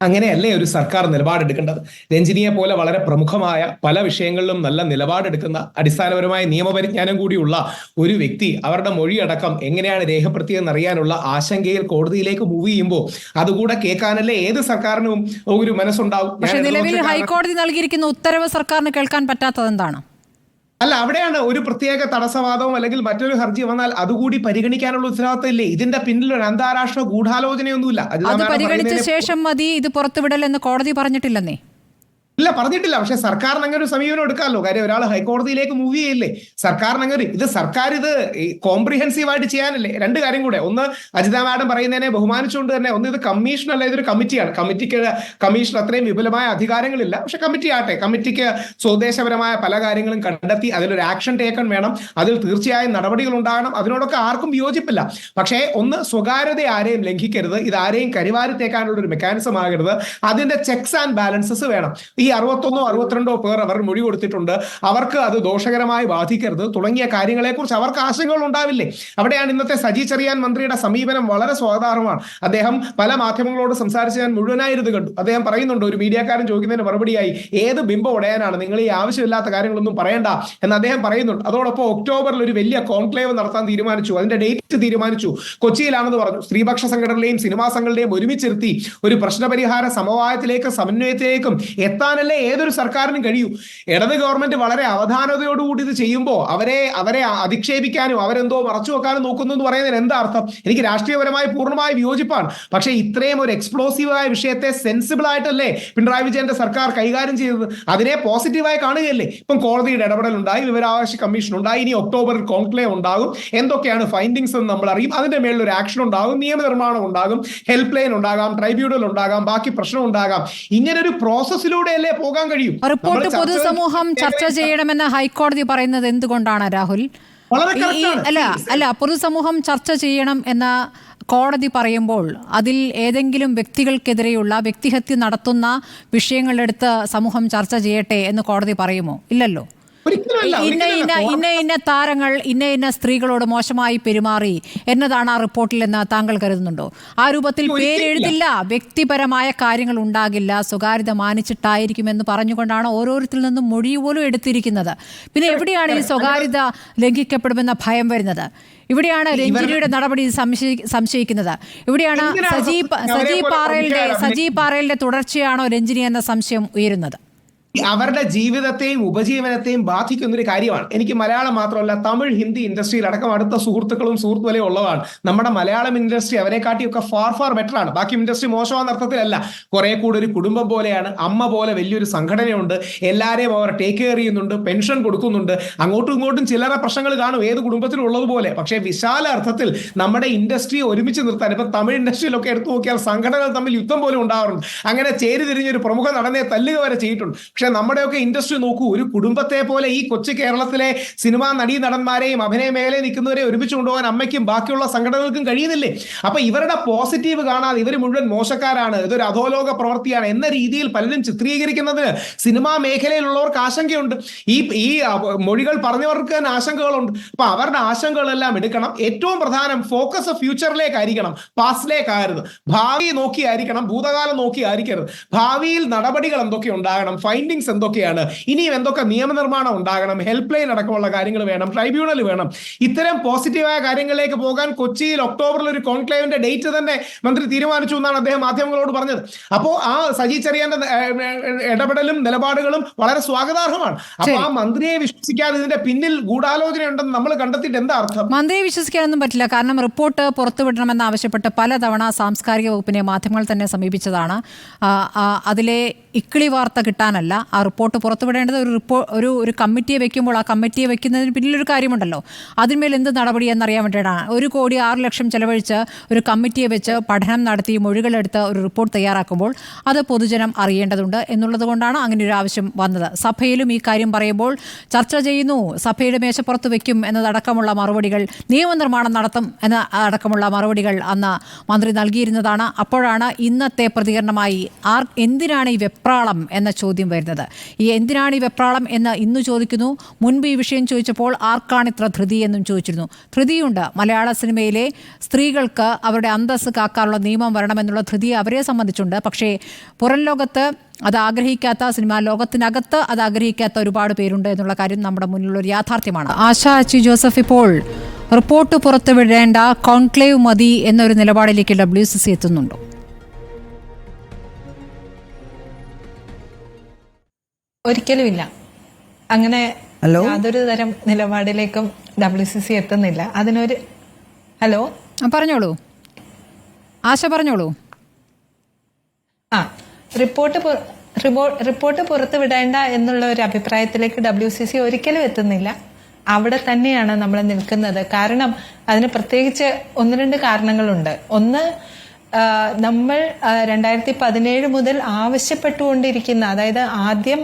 അങ്ങനെയല്ലേ ഒരു സർക്കാർ നിലപാടെടുക്കേണ്ടത്? രഞ്ജിനിയെ പോലെ വളരെ പ്രമുഖമായ പല വിഷയങ്ങളിലും നല്ല നിലപാടെടുക്കുന്ന അടിസ്ഥാനപരമായ നിയമപരിജ്ഞാനം കൂടിയുള്ള ഒരു വ്യക്തി അവരുടെ മൊഴിയടക്കം എങ്ങനെയാണ് രേഖപ്പെടുത്തിയെന്ന് അറിയാനുള്ള ആശങ്കയിൽ കോടതിയിലേക്ക് മൂവ് ചെയ്യുമ്പോൾ അതുകൂടെ കേൾക്കാനല്ലേ ഏത് സർക്കാരിനും ഒരു മനസ്സുണ്ടാവും. പക്ഷേ നിലവിൽ ഹൈക്കോടതി നൽകിയിരിക്കുന്ന ഉത്തരവ് സർക്കാരിന് കേൾക്കാൻ പറ്റാത്തത് എന്താണ്? അല്ല, അവിടെയാണ് ഒരു പ്രത്യേക തടസ്സവാദവും അല്ലെങ്കിൽ മറ്റൊരു ഹർജി വന്നാൽ അതുകൂടി പരിഗണിക്കാനുള്ള ഉത്തരവാദിത്തം ഇല്ലേ? ഇതിന്റെ പിന്നിൽ ഒരു ഇല്ല, പറഞ്ഞിട്ടില്ല. പക്ഷെ സർക്കാരിന് അങ്ങനെ ഒരു സമീപനം എടുക്കാമല്ലോ. കാര്യം ഒരാൾ ഹൈക്കോടതിയിലേക്ക് മൂവ് ചെയ്യില്ലേ, സർക്കാരിന് അങ്ങനെ സർക്കാർ ഇത് കോംപ്രിഹെൻസീവ് ആയിട്ട് ചെയ്യാനല്ലേ. രണ്ട് കാര്യം കൂടെ, ഒന്ന് അജിത മാഡം പറയുന്നതിനെ ബഹുമാനിച്ചുകൊണ്ട് തന്നെ, ഒന്ന് ഇത് കമ്മീഷൻ അല്ല, ഇതൊരു കമ്മിറ്റിയാണ്. കമ്മീഷൻ അത്രയും വിപുലമായ അധികാരങ്ങളില്ല. പക്ഷെ കമ്മിറ്റി ആട്ടെ, കമ്മിറ്റിക്ക് സ്വദേശപരമായ പല കാര്യങ്ങളും കണ്ടെത്തി അതിലൊരു ആക്ഷൻ ടേക്കൺ വേണം, അതിൽ തീർച്ചയായും നടപടികൾ ഉണ്ടാകണം. അതിനോടൊക്കെ ആർക്കും വിയോജിപ്പില്ല. പക്ഷേ ഒന്ന്, സ്വകാര്യത ആരെയും ലംഘിക്കരുത്, ഇത് ആരെയും കരിവാരിത്തേക്കാനുള്ള ഒരു മെക്കാനിസം ആകരുത്. അതിന്റെ ചെക്സ് ആൻഡ് ബാലൻസസ് വേണം. ഈ 61 62 പേർ അവർ മൊഴി കൊടുത്തിട്ടുണ്ട്, അവർക്ക് അത് ദോഷകരമായി ബാധിക്കരുത് തുടങ്ങിയ കാര്യങ്ങളെക്കുറിച്ച് അവർക്ക് ആശങ്കകൾ ഉണ്ടാവില്ലേ? അവിടെയാണ് ഇന്നത്തെ സജി ചെറിയാൻ മന്ത്രിയുടെ സമീപനം വളരെ സ്വാഗതാർഹമാണ്. അദ്ദേഹം പല മാധ്യമങ്ങളോട് സംസാരിച്ച് ഞാൻ മുഴുവനായിരുന്നു കണ്ടു. അദ്ദേഹം പറയുന്നുണ്ട്, ഒരു മീഡിയക്കാരൻ ചോദിക്കുന്നതിന് മറുപടിയായി, ഏത് ബിംബം ഉടയാനാണ്, നിങ്ങൾ ഈ ആവശ്യമില്ലാത്ത കാര്യങ്ങളൊന്നും പറയണ്ട എന്ന് അദ്ദേഹം പറയുന്നുണ്ട്. അതോടൊപ്പം ഒക്ടോബറിൽ ഒരു വലിയ കോൺക്ലേവ് നടത്താൻ തീരുമാനിച്ചു, അതിന്റെ ഡേറ്റ് തീരുമാനിച്ചു, കൊച്ചിയിലാണെന്ന് പറഞ്ഞു. സ്ത്രീപക്ഷ സംഘടനകളെയും സിനിമാ സംഘടനകളെയും ഒരുമിച്ചിരുത്തി ഒരു പ്രശ്നപരിഹാര സമവായത്തിലേക്കും സമന്വയത്തിലേക്കും എത്താനല്ലേ ഏതൊരു സർക്കാരിനും കഴിയൂ. ഇടത് ഗവൺമെന്റ് വളരെ അവധാനതയോടുകൂടി ഇത് ചെയ്യുമ്പോൾ അവരെ അധിക്ഷേപിക്കാനും അവരെന്തോ മറച്ചു വെക്കാനും നോക്കുന്നു എന്ന് പറയുന്നതിന് എന്താ അർത്ഥം? എനിക്ക് രാഷ്ട്രീയപരമായി പൂർണ്ണമായ വിയോജിപ്പാണ്. പക്ഷേ ഇത്രയും ഒരു എക്സ്പ്ലോസീവായ വിഷയത്തെ സെൻസിബിൾ ആയിട്ടല്ലേ പിണറായി വിജയന്റെ സർക്കാർ കൈകാര്യം ചെയ്തത്? അതിനെ പോസിറ്റീവായി കാണുകയല്ലേ? ഇപ്പം കോടതിയുടെ ഇടപെടൽ ഉണ്ടായി, വിവരാവകാശ കമ്മീഷൻ ഉണ്ടായി, ഇനി ഒക്ടോബറിൽ കോൺക്ലേവ് ഉണ്ടാകും, എന്തൊക്കെയാണ് ഫൈൻഡിങ്സ് എന്ന് നമ്മൾ അറിയും, അതിന്റെ മേളിൽ ഒരു ആക്ഷൻ ഉണ്ടാകും, നിയമനിർമ്മാണം ഉണ്ടാകും, ഹെൽപ്പ് ലൈൻ ഉണ്ടാകാം, ട്രൈബ്യൂണൽ ഉണ്ടാകാം, ബാക്കി പ്രശ്നം ഉണ്ടാകാം. ഇങ്ങനൊരു പ്രോസസ്സിലൂടെയല്ലേ പോകാൻ കഴിയും. റിപ്പോർട്ട് പൊതുസമൂഹം ചർച്ച ചെയ്യണമെന്ന് ഹൈക്കോടതി പറയുന്നത് എന്തുകൊണ്ടാണ് രാഹുൽ? അല്ല, പൊതുസമൂഹം ചർച്ച ചെയ്യണം എന്ന കോടതി പറയുമ്പോൾ അതിൽ ഏതെങ്കിലും വ്യക്തികൾക്കെതിരെയുള്ള വ്യക്തിഹത്യ നടത്തുന്ന വിഷയങ്ങളെടുത്ത് സമൂഹം ചർച്ച ചെയ്യട്ടെ എന്ന് കോടതി പറയുമോ? ഇല്ലല്ലോ. ഇന്ന താരങ്ങൾ ഇന്ന സ്ത്രീകളോട് മോശമായി പെരുമാറി എന്നതാണ് ആ റിപ്പോർട്ടിൽ എന്ന് താങ്കൾ കരുതുന്നുണ്ടോ? ആ രൂപത്തിൽ പേരെഴുതില്ല, വ്യക്തിപരമായ കാര്യങ്ങൾ ഉണ്ടാകില്ല, സ്വകാര്യത മാനിച്ചിട്ടായിരിക്കുമെന്ന് പറഞ്ഞുകൊണ്ടാണ് ഓരോരുത്തരിൽ നിന്നും മൊഴി പോലും എടുത്തിരിക്കുന്നത്. പിന്നെ എവിടെയാണ് ഈ സ്വകാര്യത ലംഘിക്കപ്പെടുമെന്ന ഭയം വരുന്നത്? ഇവിടെയാണ് രഞ്ജിനിയുടെ നടപടി സംശയിക്കുന്നത്. ഇവിടെയാണ് സജി പാറയുടെ തുടർച്ചയാണോ രഞ്ജിനി എന്ന സംശയം ഉയരുന്നത്. അവരുടെ ജീവിതത്തെയും ഉപജീവനത്തെയും ബാധിക്കുന്ന ഒരു കാര്യമാണ്. എനിക്ക് മലയാളം മാത്രമല്ല, തമിഴ്, ഹിന്ദി ഇൻഡസ്ട്രിയിൽ അടക്കം അടുത്ത സുഹൃത്തുക്കളും സുഹൃത്തുക്കളെയും ഉള്ളതാണ്. നമ്മുടെ മലയാളം ഇൻഡസ്ട്രി അവരെക്കാട്ടിയൊക്കെ ഫാർ ബെറ്റർ ആണ്. ബാക്കി ഇൻഡസ്ട്രി മോശമാണെന്ന അർത്ഥത്തിലല്ല, കുറെ കൂടെ ഒരു കുടുംബം പോലെയാണ്. അമ്മ പോലെ വലിയൊരു സംഘടനയുണ്ട്, എല്ലാവരെയും അവർ ടേക്ക് കെയർ ചെയ്യുന്നുണ്ട്, പെൻഷൻ കൊടുക്കുന്നുണ്ട്. അങ്ങോട്ടും ഇങ്ങോട്ടും ചില്ലറ പ്രശ്നങ്ങൾ കാണും, ഏത് കുടുംബത്തിലും ഉള്ളതുപോലെ. പക്ഷേ വിശാല അർത്ഥത്തിൽ നമ്മുടെ ഇൻഡസ്ട്രിയെ ഒരുമിച്ച് നിർത്താൻ, ഇപ്പൊ തമിഴ് ഇൻഡസ്ട്രിയിലൊക്കെ എടുത്തു നോക്കിയാൽ സംഘടനകൾ തമ്മിൽ യുദ്ധം പോലും ഉണ്ടാവാറുണ്ട്. അങ്ങനെ ചേരി തിരിഞ്ഞൊരു പ്രമുഖ നടനെ തല്ലുക വരെ ചെയ്തിട്ടുണ്ട്. പക്ഷെ നമ്മുടെയൊക്കെ ഇൻഡസ്ട്രി നോക്കൂ, ഒരു കുടുംബത്തെ പോലെ ഈ കൊച്ചു കേരളത്തിലെ സിനിമാ നടീ നടന്മാരെയും അഭിനയ മേഖലയിൽ നിൽക്കുന്നവരെ ഒരുമിച്ച് കൊണ്ടുപോകാൻ അമ്മയ്ക്കും ബാക്കിയുള്ള സംഘടനകൾക്കും കഴിയുന്നില്ലേ? അപ്പൊ ഇവരുടെ പോസിറ്റീവ് കാണാതെ ഇവർ മുഴുവൻ മോശക്കാരാണ്, ഇതൊരു അധോലോക പ്രവൃത്തിയാണ് എന്ന രീതിയിൽ പലരും ചിത്രീകരിക്കുന്നതിന് സിനിമാ മേഖലയിലുള്ളവർക്ക് ആശങ്കയുണ്ട്. ഈ മൊഴികൾ പറഞ്ഞവർക്ക് തന്നെ ആശങ്കകളുണ്ട്. അപ്പൊ അവരുടെ ആശങ്കകളെല്ലാം എടുക്കണം. ഏറ്റവും പ്രധാനം ഫോക്കസ് ഫ്യൂച്ചറിലേക്കായിരിക്കണം, പാസ്റ്റിലേക്കാകരുത്. ഭാവി നോക്കിയായിരിക്കണം, ഭൂതകാലം നോക്കിയായിരിക്കരുത്. ഭാവിയിൽ നടപടികൾ എന്തൊക്കെ ഉണ്ടാകണം, ഫൈൻഡിങ്സ് എന്തൊക്കെയാണ്, ഇനിയും എന്തൊക്കെ നിയമനിർമ്മാണം ഉണ്ടാകണം, ഹെൽപ്പ് ലൈൻ അടക്കമുള്ള കാര്യങ്ങൾ വേണം, ട്രൈബ്യൂണൽ വേണം. ഇത്തരം പോസിറ്റീവായ കാര്യങ്ങളിലേക്ക് പോകാൻ കൊച്ചിയിൽ ഒക്ടോബറിൽ ഒരു കോൺക്ലേവിന്റെ ഡേറ്റ് തന്നെ മന്ത്രി തീരുമാനിച്ചു എന്നാണ് അദ്ദേഹം മാധ്യമങ്ങളോട് പറഞ്ഞത്. അപ്പോൾ ആ സജി ചെറിയാന്റെ ഇടപെടലും നിലപാടുകളും വളരെ സ്വാഗതാർഹമാണ്. അപ്പൊ ആ മന്ത്രിയെ വിശ്വസിക്കാതെ ഇതിന്റെ പിന്നിൽ ഗൂഢാലോചന ഉണ്ടെന്ന് നമ്മൾ കണ്ടെത്തിയിട്ട് എന്താ അർത്ഥം? മന്ത്രിയെ വിശ്വസിക്കാനൊന്നും പറ്റില്ല. കാരണം റിപ്പോർട്ട് പുറത്തുവിടണമെന്ന് ആവശ്യപ്പെട്ട് പലതവണ സാംസ്കാരിക വകുപ്പിനെ മാധ്യമങ്ങൾ തന്നെ സമീപിച്ചതാണ്. അതിലെ ഇക്കിളി വാർത്ത കിട്ടാനല്ല, ആ റിപ്പോർട്ട് പുറത്തുവിടേണ്ടത് ഒരു കമ്മിറ്റിയെ വെക്കുമ്പോൾ ആ കമ്മിറ്റിയെ വെക്കുന്നതിന് പിന്നിലൊരു കാര്യമുണ്ടല്ലോ, അതിന്മേൽ എന്ത് നടപടി എന്നറിയാൻ വേണ്ടിയിട്ടാണ്. 1,06,00,000 ചെലവഴിച്ച് ഒരു കമ്മിറ്റിയെ വെച്ച് പഠനം നടത്തി മൊഴികളെടുത്ത് ഒരു റിപ്പോർട്ട് തയ്യാറാക്കുമ്പോൾ അത് പൊതുജനം അറിയേണ്ടതുണ്ട് എന്നുള്ളത് കൊണ്ടാണ് അങ്ങനെ ഒരു ആവശ്യം വന്നത്. സഭയിലും ഈ കാര്യം പറയുമ്പോൾ ചർച്ച ചെയ്യുന്നു, സഭയുടെ മേശപ്പുറത്ത് വെക്കും എന്നതടക്കമുള്ള മറുപടികൾ, നിയമനിർമ്മാണം നടത്തും എന്ന അടക്കമുള്ള മറുപടികൾ അന്ന് മന്ത്രി നൽകിയിരുന്നതാണ്. അപ്പോഴാണ് ഇന്നത്തെ പ്രതികരണമായി എന്തിനാണ് ഈ വെപ്രാളം എന്ന ചോദ്യം വരുന്നത്. ഈ എന്തിനാണ് ഈ വെപ്രാളം എന്ന് ഇന്ന് ചോദിക്കുന്നു. മുൻപ് ഈ വിഷയം ചോദിച്ചപ്പോൾ ആർക്കാണ് ഇത്ര ധൃതി എന്നും ചോദിച്ചിരുന്നു. ധൃതിയുണ്ട്. മലയാള സിനിമയിലെ സ്ത്രീകൾക്ക് അവരുടെ അന്തസ്സ് കാക്കാനുള്ള നിയമം വരണമെന്നുള്ള ധൃതി അവരെ സംബന്ധിച്ചുണ്ട്. പക്ഷേ പുറം ലോകത്ത് അത് ആഗ്രഹിക്കാത്ത, സിനിമാ ലോകത്തിനകത്ത് അത് ആഗ്രഹിക്കാത്ത ഒരുപാട് പേരുണ്ട് എന്നുള്ള കാര്യം നമ്മുടെ മുന്നിലുള്ള ഒരു യാഥാർത്ഥ്യമാണ്. ആശാ അച്ചി ജോസഫ്, ഇപ്പോൾ റിപ്പോർട്ട് പുറത്തുവിടേണ്ട കോൺക്ലേവ് മതി എന്നൊരു നിലപാടിലേക്ക് WCC എത്തുന്നുണ്ടോ? ഒരിക്കലുമില്ല. അങ്ങനെ യാതൊരു തരം നിലപാടിലേക്കും WCC എത്തുന്നില്ല. അതിനൊരു പറഞ്ഞോളൂ ആശ, പറഞ്ഞോളൂ. റിപ്പോർട്ട് റിപ്പോർട്ട് പുറത്തുവിടേണ്ട എന്നുള്ള ഒരു അഭിപ്രായത്തിലേക്ക് WCC ഒരിക്കലും എത്തുന്നില്ല. അവിടെ തന്നെയാണ് നമ്മൾ നിൽക്കുന്നത്. കാരണം അതിന് പ്രത്യേകിച്ച് 1-2 കാരണങ്ങളുണ്ട്. ഒന്ന്, നമ്മൾ 2017 മുതൽ ആവശ്യപ്പെട്ടുകൊണ്ടിരിക്കുന്ന, അതായത് ആദ്യം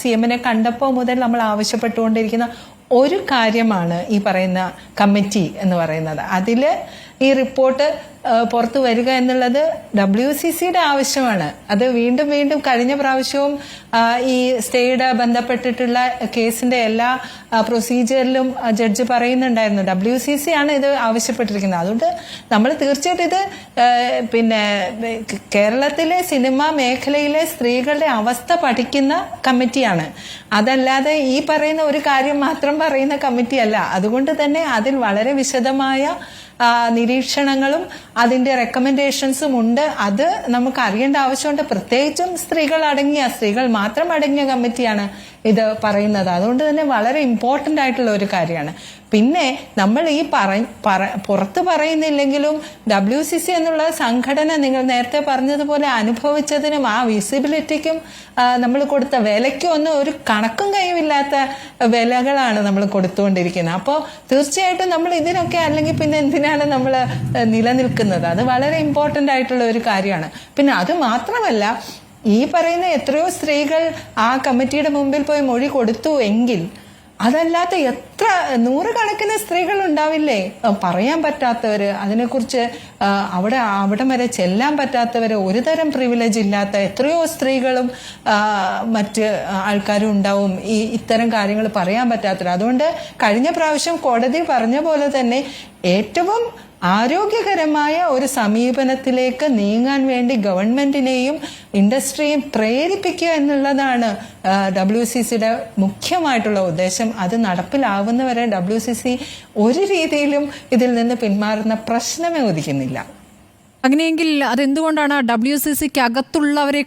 CM-നെ കണ്ടപ്പോൾ മുതൽ നമ്മൾ ആവശ്യപ്പെട്ടുകൊണ്ടിരിക്കുന്ന ഒരു കാര്യമാണ് ഈ പറയുന്ന കമ്മിറ്റി എന്ന് പറയുന്നത്. അതില് ഈ റിപ്പോർട്ട് പുറത്തു വരിക എന്നുള്ളത് WCCയുടെ ആവശ്യമാണ്. അത് വീണ്ടും വീണ്ടും കഴിഞ്ഞ പ്രാവശ്യവും ഈ സ്റ്റേയുടെ ബന്ധപ്പെട്ടിട്ടുള്ള കേസിന്റെ എല്ലാ പ്രൊസീജിയറിലും ജഡ്ജ് പറയുന്നുണ്ടായിരുന്നു WCC ആണ് ഇത് ആവശ്യപ്പെട്ടിരിക്കുന്നത്. അതുകൊണ്ട് നമ്മൾ തീർച്ചയായിട്ടും ഇത് പിന്നെ കേരളത്തിലെ സിനിമാ മേഖലയിലെ സ്ത്രീകളുടെ അവസ്ഥ പഠിക്കുന്ന കമ്മിറ്റിയാണ്. അതല്ലാതെ ഈ പറയുന്ന ഒരു കാര്യം മാത്രം പറയുന്ന കമ്മിറ്റിയല്ല. അതുകൊണ്ട് തന്നെ അതിൽ വളരെ വിശദമായ നിരീക്ഷണങ്ങളും അതിന്റെ റെക്കമെൻഡേഷൻസും ഉണ്ട്. അത് നമുക്ക് അറിയേണ്ട ആവശ്യമുണ്ട്. പ്രത്യേകിച്ചും സ്ത്രീകൾ മാത്രം അടങ്ങിയ കമ്മിറ്റിയാണ് ഇത് പറയുന്നത്. അതുകൊണ്ട് തന്നെ വളരെ ഇമ്പോർട്ടന്റ് ആയിട്ടുള്ള ഒരു കാര്യമാണ്. പിന്നെ നമ്മൾ ഈ പുറത്ത് പറയുന്നില്ലെങ്കിലും WCC എന്നുള്ള സംഘടന നിങ്ങൾ നേരത്തെ പറഞ്ഞതുപോലെ അനുഭവിച്ചതിനും ആ വിസിബിലിറ്റിക്കും നമ്മൾ കൊടുത്ത വിലയ്ക്കും ഒന്നും ഒരു കണക്കും കൈവില്ലാത്ത വിലകളാണ് നമ്മൾ കൊടുത്തുകൊണ്ടിരിക്കുന്നത്. അപ്പോൾ തീർച്ചയായിട്ടും നമ്മൾ ഇതിനൊക്കെ അല്ലെങ്കിൽ പിന്നെ എന്തിനാണ് നമ്മൾ നിലനിൽക്കുന്നത്? അത് വളരെ ഇമ്പോർട്ടന്റ് ആയിട്ടുള്ള ഒരു കാര്യമാണ്. പിന്നെ അത് മാത്രമല്ല, ഈ പറയുന്ന എത്രയോ സ്ത്രീകൾ ആ കമ്മിറ്റിയുടെ മുമ്പിൽ പോയി മൊഴി കൊടുത്തു എങ്കിൽ അതല്ലാത്ത എത്ര 100 കണക്കിന് സ്ത്രീകൾ ഉണ്ടാവില്ലേ പറയാൻ പറ്റാത്തവര്, അതിനെക്കുറിച്ച് അവിടം വരെ ചെല്ലാൻ പറ്റാത്തവര്, ഒരു തരം പ്രിവിലേജ് ഇല്ലാത്ത എത്രയോ സ്ത്രീകളും മറ്റ് ആൾക്കാരും ഉണ്ടാവും ഇത്തരം കാര്യങ്ങൾ പറയാൻ പറ്റാത്തവർ. അതുകൊണ്ട് കഴിഞ്ഞ പ്രാവശ്യം കോടതി പറഞ്ഞ പോലെ തന്നെ ഏറ്റവും ആരോഗ്യകരമായ ഒരു സമീപനത്തിലേക്ക് നീങ്ങാൻ വേണ്ടി ഗവൺമെന്റിനെയും ഇൻഡസ്ട്രിയും പ്രേരിപ്പിക്കുക എന്നുള്ളതാണ് WCCയുടെ മുഖ്യമായിട്ടുള്ള ഉദ്ദേശം. അത് നടപ്പിലാവുന്നവരെ WCC ഒരു രീതിയിലും ഇതിൽ നിന്ന് പിന്മാറുന്ന പ്രശ്നമേ ഉദിക്കുന്നില്ല. അങ്ങനെയെങ്കിൽ അതെന്തുകൊണ്ടാണ് WCCക്ക് അകത്തുള്ളവരെ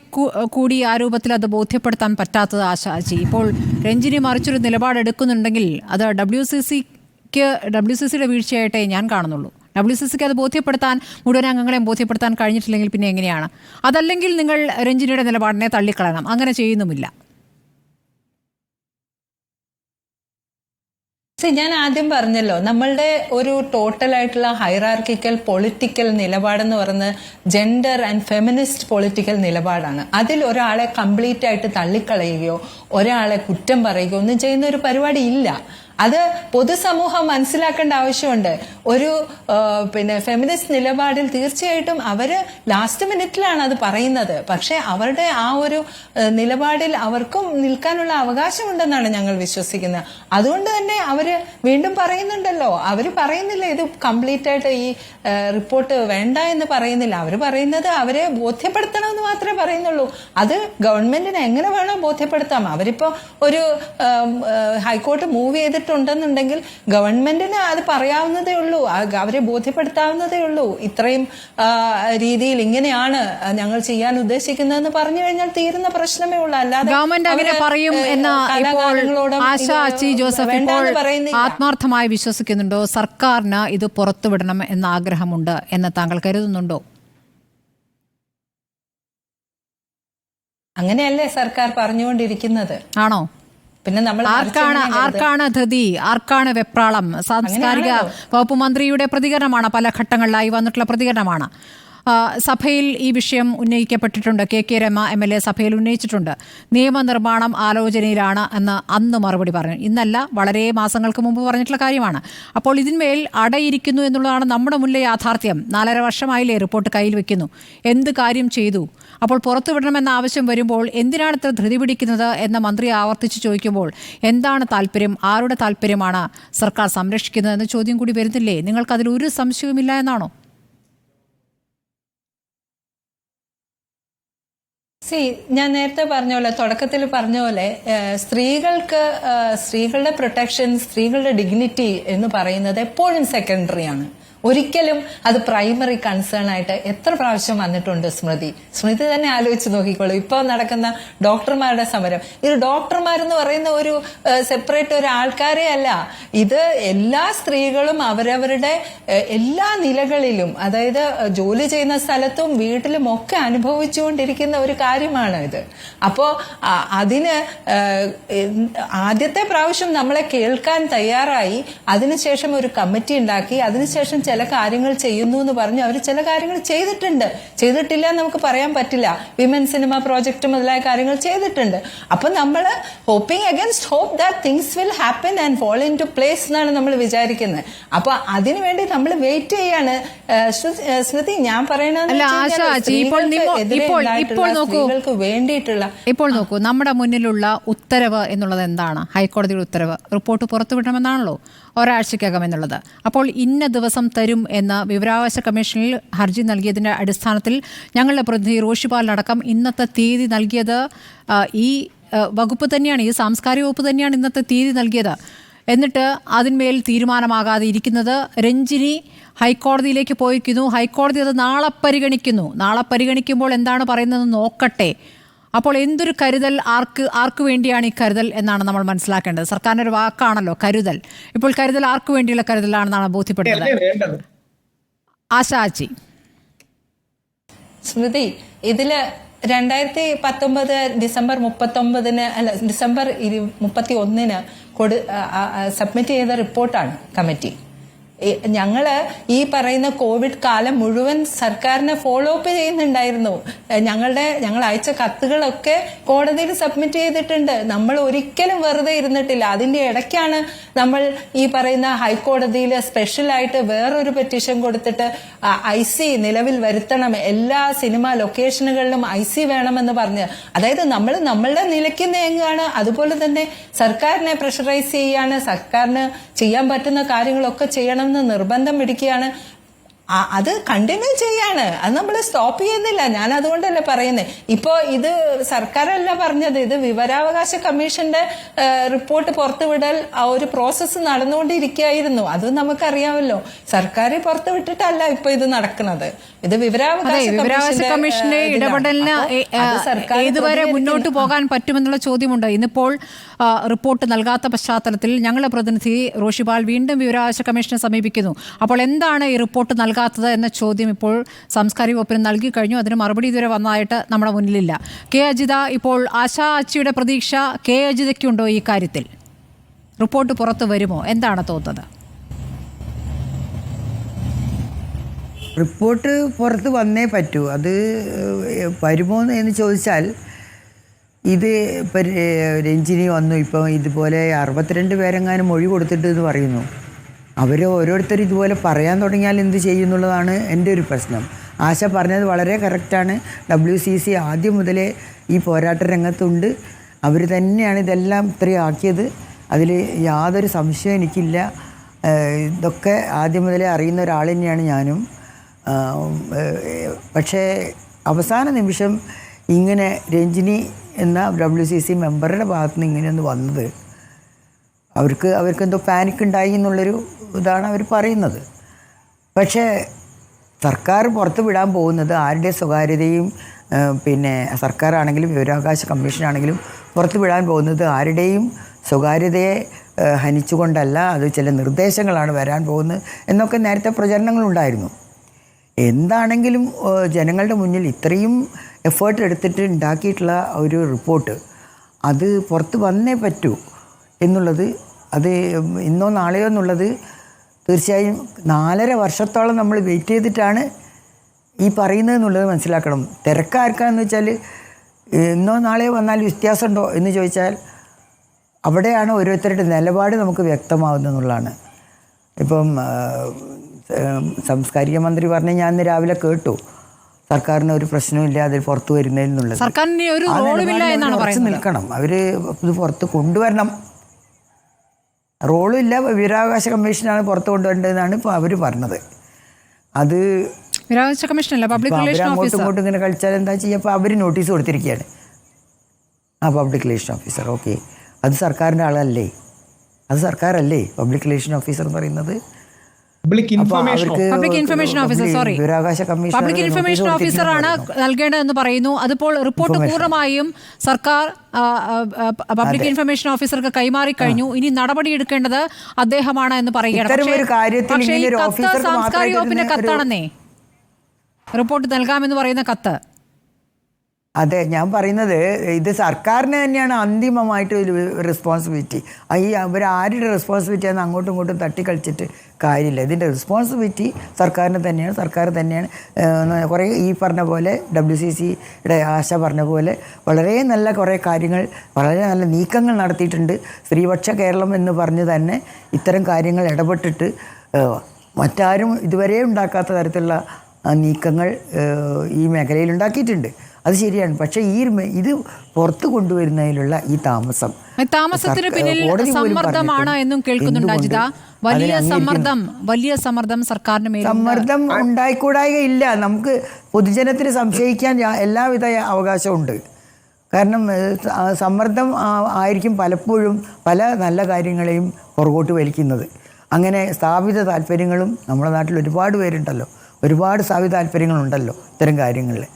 കൂടി ആ രൂപത്തിൽ അത് ബോധ്യപ്പെടുത്താൻ പറ്റാത്തത് ആശാജി? ഇപ്പോൾ രഞ്ജിനി മറിച്ചൊരു നിലപാടെടുക്കുന്നുണ്ടെങ്കിൽ അത് WCCയുടെ വീഴ്ചയായിട്ടേ ഞാൻ കാണുന്നുള്ളൂ. WCCക്ക് അത് ബോധ്യപ്പെടുത്താൻ, മുഴുവൻ അംഗങ്ങളെയും ബോധ്യപ്പെടുത്താൻ കഴിഞ്ഞിട്ടില്ലെങ്കിൽ പിന്നെ എങ്ങനെയാണ്? അതല്ലെങ്കിൽ നിങ്ങൾ രഞ്ജിനിയുടെ നിലപാടിനെ തള്ളിക്കളയണം. അങ്ങനെ ചെയ്യുന്നുമില്ല. ഞാൻ ആദ്യം പറഞ്ഞല്ലോ, നമ്മളുടെ ഒരു ടോട്ടലായിട്ടുള്ള ഹൈറാർക്കിക്കൽ പൊളിറ്റിക്കൽ നിലപാടെന്ന് പറയുന്നത് ജെൻഡർ ആൻഡ് ഫെമിനിസ്റ്റ് പൊളിറ്റിക്കൽ നിലപാടാണ്. അതിൽ ഒരാളെ കംപ്ലീറ്റ് ആയിട്ട് തള്ളിക്കളയുകയോ ഒരാളെ കുറ്റം പറയുകയോ ഒന്നും ചെയ്യുന്ന ഒരു പരിപാടി ഇല്ല. അത് പൊതുസമൂഹം മനസ്സിലാക്കേണ്ട ആവശ്യമുണ്ട്. ഒരു ഫെമിനിസ്റ്റ് നിലപാടിൽ തീർച്ചയായിട്ടും അവര് ലാസ്റ്റ് മിനിറ്റിലാണ് അത് പറയുന്നത്. പക്ഷെ അവരുടെ ആ ഒരു നിലപാടിൽ അവർക്കും നിൽക്കാനുള്ള അവകാശമുണ്ടെന്നാണ് ഞങ്ങൾ വിശ്വസിക്കുന്നത്. അതുകൊണ്ട് തന്നെ അവര് വീണ്ടും പറയുന്നുണ്ടല്ലോ, അവര് പറയുന്നില്ല ഇത് കംപ്ലീറ്റ് ആയിട്ട് ഈ റിപ്പോർട്ട് വേണ്ട എന്ന് പറയുന്നില്ല. അവര് പറയുന്നത് അവരെ ബോധ്യപ്പെടുത്തണമെന്ന് മാത്രമേ പറയുന്നുള്ളൂ. അത് ഗവൺമെന്റിന് എങ്ങനെ വേണോ ബോധ്യപ്പെടുത്താം. അവരിപ്പോ ഒരു ഹൈക്കോർട്ട് മൂവ് ചെയ്തിട്ടുണ്ടെന്നുണ്ടെങ്കിൽ ഗവൺമെന്റിന് അത് പറയാവുന്നതേ ഉള്ളൂ, അവരെ ബോധ്യപ്പെടുത്താവുന്നതേ ഉള്ളൂ. ഇത്രയും രീതിയിൽ ഇങ്ങനെയാണ് ഞങ്ങൾ ചെയ്യാൻ ഉദ്ദേശിക്കുന്നതെന്ന് പറഞ്ഞു കഴിഞ്ഞാൽ തീരുന്ന പ്രശ്നമേ ഉള്ളൂ. അല്ലാതെ ഗവൺമെന്റ് അങ്ങനെ പറയും എന്ന് ഇപ്പോൾ ആശാ അച്ചി ജോസഫ് ഇപ്പോൾ ആത്മാർത്ഥമായി വിശ്വസിക്കുന്നുണ്ടോ? സർക്കാരിന് ഇത് പുറത്തുവിടണം എന്ന ആഗ്രഹമുണ്ട് എന്ന് താങ്കൾ കരുതുന്നുണ്ടോ? അങ്ങനെയല്ലേ സർക്കാർ പറഞ്ഞുകൊണ്ടിരിക്കുന്നത്? ആണോ? പിന്നെ നമ്മൾ ആർക്കാണ് ധൃതി, ആർക്കാണ് വെപ്രാളം? സാംസ്കാരിക വകുപ്പ് മന്ത്രിയുടെ പ്രതികരണമാണ്, പല ഘട്ടങ്ങളിലായി വന്നിട്ടുള്ള പ്രതികരണമാണ്. സഭയിൽ ഈ വിഷയം ഉന്നയിക്കപ്പെട്ടിട്ടുണ്ട്. KK രമ MLA സഭയിൽ ഉന്നയിച്ചിട്ടുണ്ട്. നിയമനിർമ്മാണം ആലോചനയിലാണ് എന്ന് അന്ന് മറുപടി പറഞ്ഞു. ഇന്നല്ല, വളരെ മാസങ്ങൾക്ക് മുമ്പ് പറഞ്ഞിട്ടുള്ള കാര്യമാണ്. അപ്പോൾ ഇതിന്മേൽ അടയിരിക്കുന്നു എന്നുള്ളതാണ് നമ്മുടെ മുന്നിലെ യാഥാർത്ഥ്യം. 4.5 വർഷമായില്ലേ റിപ്പോർട്ട് കയ്യിൽ വെക്കുന്നു. എന്ത് കാര്യം ചെയ്തു? അപ്പോൾ പുറത്തുവിടണമെന്ന ആവശ്യം വരുമ്പോൾ എന്തിനാണ് ഇത്ര ധൃതി പിടിക്കുന്നത് എന്ന് മന്ത്രി ആവർത്തിച്ച് ചോദിക്കുമ്പോൾ എന്താണ് താല്പര്യം, ആരുടെ താല്പര്യമാണ് സർക്കാർ സംരക്ഷിക്കുന്നത് എന്ന ചോദ്യം കൂടി വരുന്നില്ലേ? നിങ്ങൾക്കതിൽ ഒരു സംശയവുമില്ല എന്നാണോ? ഞാൻ നേരത്തെ പറഞ്ഞ പോലെ, തുടക്കത്തിൽ പറഞ്ഞ പോലെ, സ്ത്രീകളുടെ പ്രൊട്ടക്ഷൻ, സ്ത്രീകളുടെ ഡിഗ്നിറ്റി എന്ന് പറയുന്നത് എപ്പോഴും സെക്കൻഡറി ആണ്. ഒരിക്കലും അത് പ്രൈമറി കൺസേൺ ആയിട്ട് എത്ര പ്രാവശ്യം വന്നിട്ടുണ്ട് സ്മൃതി തന്നെ ആലോചിച്ച് നോക്കിക്കോളൂ. ഇപ്പോൾ നടക്കുന്ന ഡോക്ടർമാരുടെ സമരം, ഇത് ഡോക്ടർമാരെന്ന് പറയുന്ന ഒരു സെപ്പറേറ്റ് ഒരു ആൾക്കാരെ അല്ല, ഇത് എല്ലാ സ്ത്രീകളും അവരവരുടെ എല്ലാ നിലകളിലും, അതായത് ജോലി ചെയ്യുന്ന സ്ഥലത്തും വീട്ടിലും ഒക്കെ അനുഭവിച്ചുകൊണ്ടിരിക്കുന്ന ഒരു കാര്യമാണ് ഇത്. അപ്പോ അതിന് ആദ്യത്തെ പ്രാവശ്യം നമ്മളെ കേൾക്കാൻ തയ്യാറായി, അതിനുശേഷം ഒരു കമ്മിറ്റി ഉണ്ടാക്കി, അതിനുശേഷം ചില കാര്യങ്ങൾ ചെയ്യുന്നു എന്ന് പറഞ്ഞു. അവർ ചില കാര്യങ്ങൾ ചെയ്തിട്ടില്ല എന്ന് നമുക്ക് പറയാൻ പറ്റില്ല. വിമൻ സിനിമ പ്രോജക്ട് മുതലായ കാര്യങ്ങൾ ചെയ്തിട്ടുണ്ട്. അപ്പൊ നമ്മൾ hoping against hope that things will happen and fall into place എന്നാണ് നമ്മൾ വിചാരിക്കുന്നത്. അപ്പൊ അതിനുവേണ്ടി നമ്മൾ വെയിറ്റ് ചെയ്യാണ്. സ്മൃതി, ഞാൻ പറയണത് സ്ത്രീകൾക്ക് വേണ്ടിയിട്ടുള്ള ഇപ്പോൾ നോക്കൂ, നമ്മുടെ മുന്നിലുള്ള ഉത്തരവ് എന്നുള്ളത് എന്താണ്? ഹൈക്കോടതിയുടെ ഉത്തരവ് റിപ്പോർട്ട് പുറത്തുവിടണമെന്നാണല്ലോ, ഒരാഴ്ചക്കകം എന്നുള്ളത്. അപ്പോൾ ഇന്ന ദിവസം തരും എന്ന് വിവരാവകാശ കമ്മീഷനിൽ ഹർജി നൽകിയതിൻ്റെ അടിസ്ഥാനത്തിൽ ഞങ്ങളുടെ പ്രതിനിധി റോഷിപാലിനടക്കം ഇന്നത്തെ തീയതി നൽകിയത് ഈ വകുപ്പ് തന്നെയാണ്, ഈ സാംസ്കാരിക വകുപ്പ് തന്നെയാണ് ഇന്നത്തെ തീയതി നൽകിയത്. എന്നിട്ട് അതിന്മേൽ തീരുമാനമാകാതെ ഇരിക്കുന്നത് രഞ്ജിനി ഹൈക്കോടതിയിലേക്ക് പോയിരിക്കുന്നു. ഹൈക്കോടതി അത് നാളെ പരിഗണിക്കുമ്പോൾ എന്താണ് പറയുന്നതെന്ന് നോക്കട്ടെ. അപ്പോൾ എന്തൊരു കരുതൽ, ആർക്ക് വേണ്ടിയാണ് ഈ കരുതൽ എന്നാണ് നമ്മൾ മനസ്സിലാക്കേണ്ടത്. സർക്കാരിൻ്റെ ഒരു വാക്കാണല്ലോ കരുതൽ. ഇപ്പോൾ കരുതൽ ആർക്ക് വേണ്ടിയുള്ള കരുതലാണെന്നാണ് ബോധ്യപ്പെടുന്നത്. ആശാച്ചി. സ്മൃതി, ഇതില് 2019 ഡിസംബർ 31 സബ്മിറ്റ് ചെയ്ത റിപ്പോർട്ടാണ് കമ്മിറ്റി. ഞങ്ങള് ഈ പറയുന്ന കോവിഡ് കാലം മുഴുവൻ സർക്കാരിനെ ഫോളോ അപ്പ് ചെയ്യുന്നുണ്ടായിരുന്നു. ഞങ്ങൾ അയച്ച കത്തുകളൊക്കെ കോടതിയിൽ സബ്മിറ്റ് ചെയ്തിട്ടുണ്ട്. നമ്മൾ ഒരിക്കലും വെറുതെ ഇരുന്നിട്ടില്ല. അതിന്റെ ഇടയ്ക്കാണ് നമ്മൾ ഈ പറയുന്ന ഹൈക്കോടതിയിൽ സ്പെഷ്യലായിട്ട് വേറൊരു പെറ്റീഷൻ കൊടുത്തിട്ട് IC നിലവിൽ വരുത്തണം, എല്ലാ സിനിമ ലൊക്കേഷനുകളിലും IC വേണമെന്ന് പറഞ്ഞ്, അതായത് നമ്മൾ നമ്മളുടെ നിലയ്ക്ക് നീങ്ങുകയാണ്. അതുപോലെ തന്നെ സർക്കാരിനെ പ്രഷറൈസ് ചെയ്യാണ്, സർക്കാരിന് ചെയ്യാൻ പറ്റുന്ന കാര്യങ്ങളൊക്കെ ചെയ്യണം നിർബന്ധം പിടിക്കുകയാണ്. അത് കണ്ടിന്യൂ ചെയ്യാണ്, അത് നമ്മൾ സ്റ്റോപ്പ് ചെയ്യുന്നില്ല. ഞാൻ അതുകൊണ്ടല്ലേ പറയുന്നത്. ഇപ്പോ ഇത് സർക്കാരല്ല പറഞ്ഞത്, ഇത് വിവരാവകാശ കമ്മീഷന്റെ റിപ്പോർട്ട് പുറത്തുവിടൽ ആ ഒരു പ്രോസസ്സ് നടന്നുകൊണ്ടിരിക്കുകയായിരുന്നു. അത് നമുക്കറിയാമല്ലോ. സർക്കാർ പുറത്തുവിട്ടിട്ടല്ല ഇപ്പൊ ഇത് നടക്കുന്നത്. ഇത് വിവരാവകാശ കമ്മീഷന്റെ ഇടപെടലിന് ഏതുവരെ മുന്നോട്ട് പോകാൻ പറ്റുമെന്നുള്ള ചോദ്യമുണ്ട്. ഇന്നിപ്പോൾ റിപ്പോർട്ട് നൽകാത്ത പശ്ചാത്തലത്തിൽ ഞങ്ങളുടെ പ്രതിനിധി റോഷിപാൽ വീണ്ടും വിവരാവകാശ കമ്മീഷനെ സമീപിക്കുന്നു. അപ്പോൾ എന്താണ് ഈ റിപ്പോർട്ട് നൽകാത്തത് എന്ന ചോദ്യം ഇപ്പോൾ സാംസ്കാരിക വകുപ്പിന് നൽകി കഴിഞ്ഞു. അതിന് മറുപടി ഇതുവരെ വന്നതായിട്ട് നമ്മുടെ മുന്നിലില്ല. കെ അജിത, ഇപ്പോൾ ആശാ അച്ചിയുടെ പ്രതീക്ഷ കെ അജിതയ്ക്കുണ്ടോ ഈ കാര്യത്തിൽ? റിപ്പോർട്ട് പുറത്തു വരുമോ? എന്താണ് തോന്നുന്നത്? റിപ്പോർട്ട് പുറത്ത് വന്നേ പറ്റൂ. അത് വരുമോ എന്ന് ചോദിച്ചാൽ, ഇത് ഇപ്പം രഞ്ജിനി വന്നു, ഇപ്പം ഇതുപോലെ 62 പേരെങ്ങാനും മൊഴി കൊടുത്തിട്ട് എന്ന് പറയുന്നു. അവർ ഓരോരുത്തർ ഇതുപോലെ പറയാൻ തുടങ്ങിയാൽ എന്ത് ചെയ്യുന്നുള്ളതാണ് എൻ്റെ ഒരു പ്രശ്നം. ആശ പറഞ്ഞത് വളരെ കറക്റ്റാണ്. WCC ആദ്യം മുതലേ ഈ പോരാട്ട രംഗത്തുണ്ട്. അവർ തന്നെയാണ് ഇതെല്ലാം ഇത്രയും ആക്കിയത്. അതിൽ യാതൊരു സംശയവും എനിക്കില്ല. ഇതൊക്കെ ആദ്യം മുതലേ അറിയുന്ന ഒരാൾ തന്നെയാണ് ഞാനും. പക്ഷേ അവസാന നിമിഷം ഇങ്ങനെ രഞ്ജിനി എന്ന WCC മെമ്പറുടെ ഭാഗത്തുനിന്ന് ഇങ്ങനെയൊന്ന് വന്നത്, അവർക്കെന്തോ പാനിക് ഉണ്ടായി എന്നുള്ളൊരു ഇതാണ് അവർ പറയുന്നത്. പക്ഷേ സർക്കാർ പുറത്ത് വിടാൻ പോകുന്നത് ആരുടെ സ്വകാര്യതയും, പിന്നെ സർക്കാരാണെങ്കിലും വിവരാവകാശ കമ്മീഷനാണെങ്കിലും പുറത്ത് വിടാൻ പോകുന്നത് ആരുടെയും സ്വകാര്യതയെ ഹനിച്ചുകൊണ്ടല്ല, അത് ചില നിർദ്ദേശങ്ങളാണ് വരാൻ പോകുന്നത് എന്നൊക്കെ നേരത്തെ പ്രചരണങ്ങളുണ്ടായിരുന്നു. എന്താണെങ്കിലും ജനങ്ങളുടെ മുന്നിൽ ഇത്രയും എഫേർട്ട് എടുത്തിട്ട് ഉണ്ടാക്കിയിട്ടുള്ള ഒരു റിപ്പോർട്ട് അത് പുറത്ത് വന്നേ പറ്റൂ എന്നുള്ളത്, അത് ഇന്നോ നാളെയോ എന്നുള്ളത് തീർച്ചയായും 4.5 വർഷത്തോളം നമ്മൾ വെയിറ്റ് ചെയ്തിട്ടാണ് ഈ പറയുന്നത് എന്നുള്ളത് മനസ്സിലാക്കണം. തിരക്കാർക്കാന്ന് വെച്ചാൽ ഇന്നോ നാളെയോ വന്നാൽ വ്യത്യാസമുണ്ടോ എന്ന് ചോദിച്ചാൽ അവിടെയാണ് ഓരോരുത്തരുടെ നിലപാട് നമുക്ക് വ്യക്തമാവുന്നതെന്നുള്ളതാണ്. ഇപ്പം സാംസ്കാരിക മന്ത്രി പറഞ്ഞ് ഞാൻ ഇന്ന് രാവിലെ കേട്ടു, സർക്കാരിന് ഒരു പ്രശ്നമില്ല അതിൽ പുറത്തു വരുന്നതിനുള്ളത്. ഉറച്ചു നിൽക്കണം, അവർ ഇത് പുറത്ത് കൊണ്ടുവരണം. റോളും ഇല്ല, വിവരാവകാശ കമ്മീഷനാണ് പുറത്ത് കൊണ്ടുവരേണ്ടതെന്നാണ് ഇപ്പോൾ അവർ പറഞ്ഞത്. അത് അങ്ങോട്ടും ഇങ്ങോട്ടും ഇങ്ങനെ കളിച്ചാൽ എന്താ ചെയ്യുക? അപ്പോൾ അവർ നോട്ടീസ് കൊടുത്തിരിക്കുകയാണ്. പബ്ലിക് റിലേഷൻ ഓഫീസർ, ഓക്കെ, അത് സർക്കാരിൻ്റെ ആളല്ലേ? അത് സർക്കാരല്ലേ പബ്ലിക് റിലേഷൻ ഓഫീസർ എന്ന് പറയുന്നത്? Public information public information officer sorry public information ഓഫീസറാണ് നൽകേണ്ടതെന്ന് പറയുന്നു. അതിപ്പോൾ റിപ്പോർട്ട് പൂർണ്ണമായും സർക്കാർ പബ്ലിക് ഇൻഫർമേഷൻ ഓഫീസർക്ക് കൈമാറി കഴിഞ്ഞു. ഇനി നടപടി എടുക്കേണ്ടത് അദ്ദേഹമാണ് എന്ന് പറയുകയാണ്. പക്ഷേ ഈ കത്ത് സാംസ്കാരിക വകുപ്പിന്റെ കത്താണെന്നേ, റിപ്പോർട്ട് നൽകാമെന്ന് പറയുന്ന കത്ത്. അതെ, ഞാൻ പറയുന്നത് ഇത് സർക്കാരിന് തന്നെയാണ് അന്തിമമായിട്ട് ഒരു റെസ്പോൺസിബിലിറ്റി. ഇവരാരുടെ റെസ്പോൺസിബിലിറ്റി ആണെന്ന് അങ്ങോട്ടും ഇങ്ങോട്ടും തട്ടിക്കളിച്ചിട്ട് കാര്യമില്ല. ഇതിൻ്റെ റെസ്പോൺസിബിലിറ്റി സർക്കാരിന് തന്നെയാണ്. സർക്കാർ തന്നെയാണ് കുറേ ഈ പറഞ്ഞ പോലെ WCCയുടെ ആശ പറഞ്ഞ പോലെ വളരെ നല്ല കുറേ കാര്യങ്ങൾ, വളരെ നല്ല നീക്കങ്ങൾ നടത്തിയിട്ടുണ്ട്. സ്ത്രീപക്ഷ കേരളം എന്ന് പറഞ്ഞ് തന്നെ ഇത്തരം കാര്യങ്ങൾ ഇടപെട്ടിട്ട് മറ്റാരും ഇതുവരെ ഉണ്ടാക്കാത്ത തരത്തിലുള്ള നീക്കങ്ങൾ ഈ മേഖലയിൽ ഉണ്ടാക്കിയിട്ടുണ്ട്. അത് ശരിയാണ്. പക്ഷേ ഇത് പുറത്തു കൊണ്ടുവരുന്നതിലുള്ള ഈ താമസത്തിന് പിന്നിൽ സമ്മർദ്ദമാണ് എന്നും കേൾക്കുന്നുണ്ട് അജിത. വലിയ സമ്മർദ്ദം സർക്കാരിന് മേൽ. സമ്മർദ്ദം ഉണ്ടായിക്കൂടായികയില്ല. നമുക്ക് പൊതുജനത്തിന് സംശയിക്കാൻ എല്ലാവിധ അവകാശമുണ്ട്. കാരണം സമ്മർദ്ദം ആയിരിക്കും പലപ്പോഴും പല നല്ല കാര്യങ്ങളെയും പുറകോട്ട് വലിക്കുന്നത്. അങ്ങനെ സ്ഥാപിത താല്പര്യങ്ങളും നമ്മുടെ നാട്ടിൽ ഒരുപാട് പേരുണ്ടല്ലോ, ഒരുപാട് സ്ഥാപിത താല്പര്യങ്ങളുണ്ടല്ലോ ഇത്തരം കാര്യങ്ങളിൽ.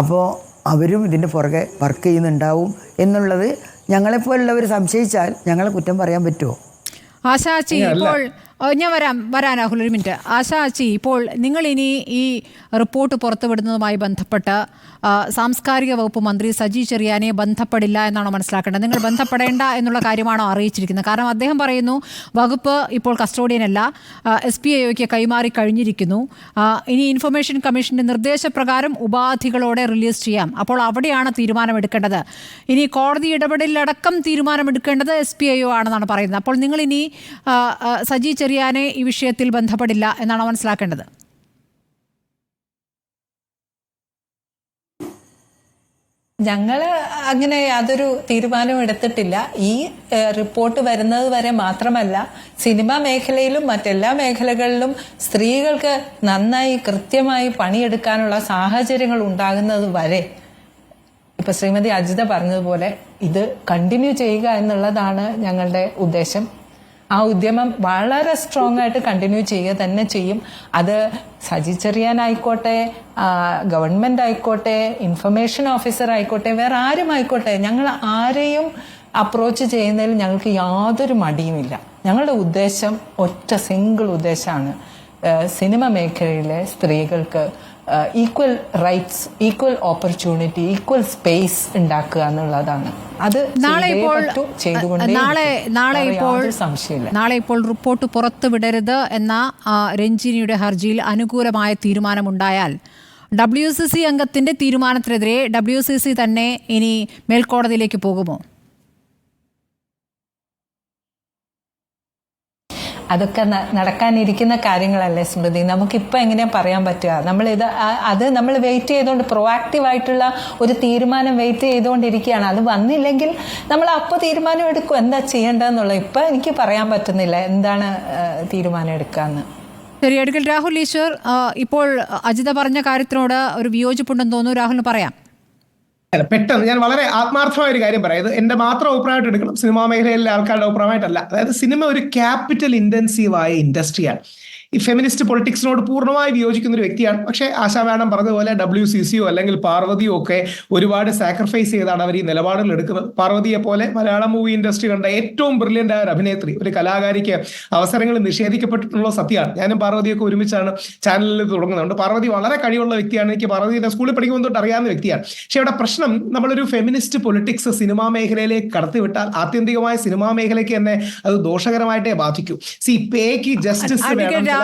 അപ്പോൾ അവരും ഇതിൻ്റെ പുറകെ വർക്ക് ചെയ്യുന്നുണ്ടാവും എന്നുള്ളത് ഞങ്ങളെപ്പോലുള്ളവർ സംശയിച്ചാൽ ഞങ്ങളെ കുറ്റം പറയാൻ പറ്റുമോ? ആശാച്ചി, ഇപ്പോൾ ഞാൻ വരാം രാഹുൽ, ഒരു മിനിറ്റ്. ആശാച്ചി, ഇപ്പോൾ നിങ്ങൾ ഇനി ഈ റിപ്പോർട്ട് പുറത്തുവിടുന്നതുമായി ബന്ധപ്പെട്ട് സാംസ്കാരിക വകുപ്പ് മന്ത്രി സജി ചെറിയാനെ ബന്ധപ്പെടില്ല എന്നാണോ മനസ്സിലാക്കേണ്ടത്? നിങ്ങൾ ബന്ധപ്പെടേണ്ട എന്നുള്ള കാര്യമാണോ അറിയിച്ചിരിക്കുന്നത്? കാരണം അദ്ദേഹം പറയുന്നു വകുപ്പ് ഇപ്പോൾ കസ്റ്റോഡിയനല്ല, SPIOയ്ക്ക് കൈമാറി കഴിഞ്ഞിരിക്കുന്നു. ഇനി ഇൻഫർമേഷൻ കമ്മീഷന്റെ നിർദ്ദേശപ്രകാരം ഉപാധികളോടെ റിലീസ് ചെയ്യാം. അപ്പോൾ അവിടെയാണ് തീരുമാനമെടുക്കേണ്ടത്. ഇനി കോടതി ഇടപെടലടക്കം തീരുമാനമെടുക്കേണ്ടത് SPIO ആണെന്നാണ് പറയുന്നത്. അപ്പോൾ നിങ്ങൾ ഇനി സജി ചെറിയാനെ ഈ വിഷയത്തിൽ ബന്ധപ്പെടില്ല എന്നാണ് മനസ്സിലാക്കേണ്ടത്? ഞങ്ങൾ അങ്ങനെ യാതൊരു തീരുമാനവും എടുത്തിട്ടില്ല. ഈ റിപ്പോർട്ട് വരുന്നത് വരെ മാത്രമല്ല, സിനിമാ മേഖലയിലും മറ്റെല്ലാ മേഖലകളിലും സ്ത്രീകൾക്ക് നന്നായി കൃത്യമായി പണിയെടുക്കാനുള്ള സാഹചര്യങ്ങൾ ഉണ്ടാകുന്നത് വരെ, ഇപ്പൊ ശ്രീമതി അജിത പറഞ്ഞതുപോലെ ഇത് കണ്ടിന്യൂ ചെയ്യുക എന്നുള്ളതാണ് ഞങ്ങളുടെ ഉദ്ദേശം. ആ ഉദ്യമം വളരെ സ്ട്രോങ് ആയിട്ട് കണ്ടിന്യൂ ചെയ്യുക തന്നെ ചെയ്യും. അത് സജി ചെറിയാൻ ആയിക്കോട്ടെ, ഗവൺമെന്റ് ആയിക്കോട്ടെ, ഇൻഫർമേഷൻ ഓഫീസർ ആയിക്കോട്ടെ, വേറെ ആരും ആയിക്കോട്ടെ, ഞങ്ങൾ ആരെയും അപ്രോച്ച് ചെയ്യുന്നതിൽ ഞങ്ങൾക്ക് യാതൊരു മടിയുമില്ല. ഞങ്ങളുടെ ഉദ്ദേശം സിംഗിൾ ഉദ്ദേശമാണ് സിനിമ മേഖലയിലെ സ്ത്രീകൾക്ക് equal rights, equal opportunity, equal space ഉണ്ടാക്കുക എന്നുള്ളതാണ്. അത് നാളെ ഇപ്പോൾ റിപ്പോർട്ട് പുറത്തുവിടരുത് എന്ന രഞ്ജിനിയുടെ ഹർജിയിൽ അനുകൂലമായ തീരുമാനമുണ്ടായാൽ WCC അംഗത്തിന്റെ തീരുമാനത്തിനെതിരെ WCC തന്നെ ഇനി മേൽക്കോടതിയിലേക്ക് പോകുമോ? അതൊക്കെ നടക്കാനിരിക്കുന്ന കാര്യങ്ങളല്ലേ സ്മൃതി. നമുക്കിപ്പോൾ എങ്ങനെയാ പറയാൻ പറ്റുക? നമ്മൾ വെയിറ്റ് ചെയ്തുകൊണ്ട്, പ്രൊആക്റ്റീവായിട്ടുള്ള ഒരു തീരുമാനം വെയിറ്റ് ചെയ്തുകൊണ്ടിരിക്കുകയാണ്. അത് വന്നില്ലെങ്കിൽ നമ്മൾ അപ്പോൾ തീരുമാനം എടുക്കും എന്താ ചെയ്യേണ്ടതെന്നുള്ളത്. ഇപ്പം എനിക്ക് പറയാൻ പറ്റുന്നില്ല എന്താണ് തീരുമാനം എടുക്കാന്ന്. ശരി, അഡ്വക്കേറ്റ് രാഹുൽ ഈശ്വർ, ഇപ്പോൾ അജിത പറഞ്ഞ കാര്യത്തിനോട് ഒരു വിയോജിപ്പുണ്ടെന്ന് തോന്നുന്നു. രാഹുലിന് പറയാം. പെട്ടെന്ന് ഞാൻ വളരെ ആത്മാർത്ഥമായ ഒരു കാര്യം പറയാം. ഇത് എന്റെ മാത്രം അഭിപ്രായമായിട്ട് എടുക്കണം, സിനിമാ മേഖലയിലെ ആൾക്കാരുടെ അഭിപ്രായമായിട്ടല്ല. അതായത് സിനിമ ഒരു ക്യാപിറ്റൽ ഇന്റൻസീവായ ഇൻഡസ്ട്രിയാണ്. ഈ ഫെമിനിസ്റ്റ് പൊളിറ്റിക്സിനോട് പൂർണ്ണമായി വിയോജിക്കുന്ന ഒരു വ്യക്തിയാണ്. പക്ഷേ ആശാ മാഡം പറഞ്ഞതുപോലെ WCCയോ അല്ലെങ്കിൽ പാർവതിയോ ഒക്കെ ഒരുപാട് സാക്രിഫൈസ് ചെയ്താണ് അവർ ഈ നിലപാടുകൾ എടുക്കുന്നത്. പാർവതിയെ പോലെ മലയാളം മൂവി ഇൻഡസ്ട്രി കണ്ട ഏറ്റവും ബ്രില്യൻ്റ് ആയ ഒരു അഭിനേത്രി, ഒരു കലാകാരിക്ക് അവസരങ്ങൾ നിഷേധിക്കപ്പെട്ടിട്ടുള്ള സത്യമാണ്. ഞാനും പാർവതിയൊക്കെ ഒരുമിച്ചാണ് ചാനലിൽ തുടങ്ങുന്നുണ്ട്. പാർവതി വളരെ കഴിവുള്ള വ്യക്തിയാണ്. എനിക്ക് പാർവതിയുടെ സ്കൂളിൽ പഠിക്കുമ്പോൾ തൊട്ട് അറിയാവുന്ന വ്യക്തിയാണ്. പക്ഷേ ഇവിടെ പ്രശ്നം, നമ്മളൊരു ഫെമിനിസ്റ്റ് പൊളിറ്റിക്സ് സിനിമാ മേഖലയിലേക്ക് കടത്തിവിട്ടാൽ ആത്യന്തികമായ സിനിമാ മേഖലയ്ക്ക് തന്നെ അത് ദോഷകരമായിട്ടേ ബാധിക്കൂ. പേക്ക് ജസ്റ്റിസ് വേണം.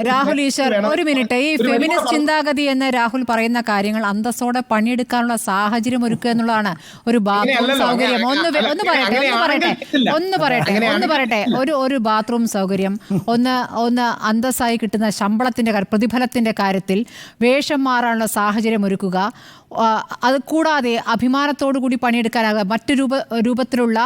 രാഹുൽ ഈശ്വർ, ഒരു മിനിറ്റ്. ഈ ഫെമിനിസ്റ്റ് ചിന്താഗതി എന്ന് രാഹുൽ പറയുന്ന കാര്യങ്ങൾ അന്തസ്സോടെ പണിയെടുക്കാനുള്ള സാഹചര്യം ഒരുക്കുക എന്നുള്ളതാണ്. ഒരു ബാത്റൂം സൗകര്യം, ഒന്ന് പറയട്ടെ, ഒരു ബാത്റൂം സൗകര്യം, ഒന്ന് അന്തസ്സായി കിട്ടുന്ന ശമ്പളത്തിന്റെ പ്രതിഫലത്തിന്റെ കാര്യത്തിൽ വേഷം മാറാനുള്ള സാഹചര്യം ഒരുക്കുക. അത് കൂടാതെ അഭിമാനത്തോടു കൂടി പണിയെടുക്കാനാകുക. മറ്റു രൂപത്തിലുള്ള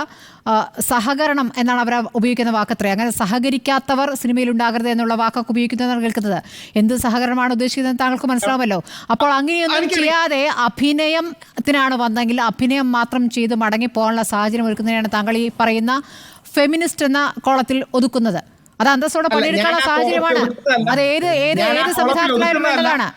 സഹകരണം എന്നാണ് അവർ ഉപയോഗിക്കുന്ന വാക്കത്രേ. അങ്ങനെ സഹകരിക്കാത്തവർ സിനിമയിൽ ഉണ്ടാകരുത് എന്നുള്ള വാക്കൊക്കെ ഉപയോഗിക്കുന്നതാണ് കേൾക്കുന്നത്. എന്ത് സഹകരണമാണ് ഉദ്ദേശിക്കുന്നത് താങ്കൾക്ക് മനസ്സിലാവുമല്ലോ. അപ്പോൾ അങ്ങനെയൊന്നും ചെയ്യാതെ അഭിനയത്തിനാണ് വന്നെങ്കിൽ അഭിനയം മാത്രം ചെയ്ത് മടങ്ങി പോകാനുള്ള സാഹചര്യം ഒരുക്കുന്നതിനാണ് താങ്കൾ ഈ പറയുന്ന ഫെമിനിസ്റ്റ് എന്ന കോളത്തിൽ ഒതുക്കുന്നത്. അത് അന്തസ്സോടെ പണിയെടുക്കാനുള്ള സാഹചര്യമാണ്. അത് ഏത് ഏത് ഏത് സംവിധാനത്തിലായാലും വേണ്ടതാണ്.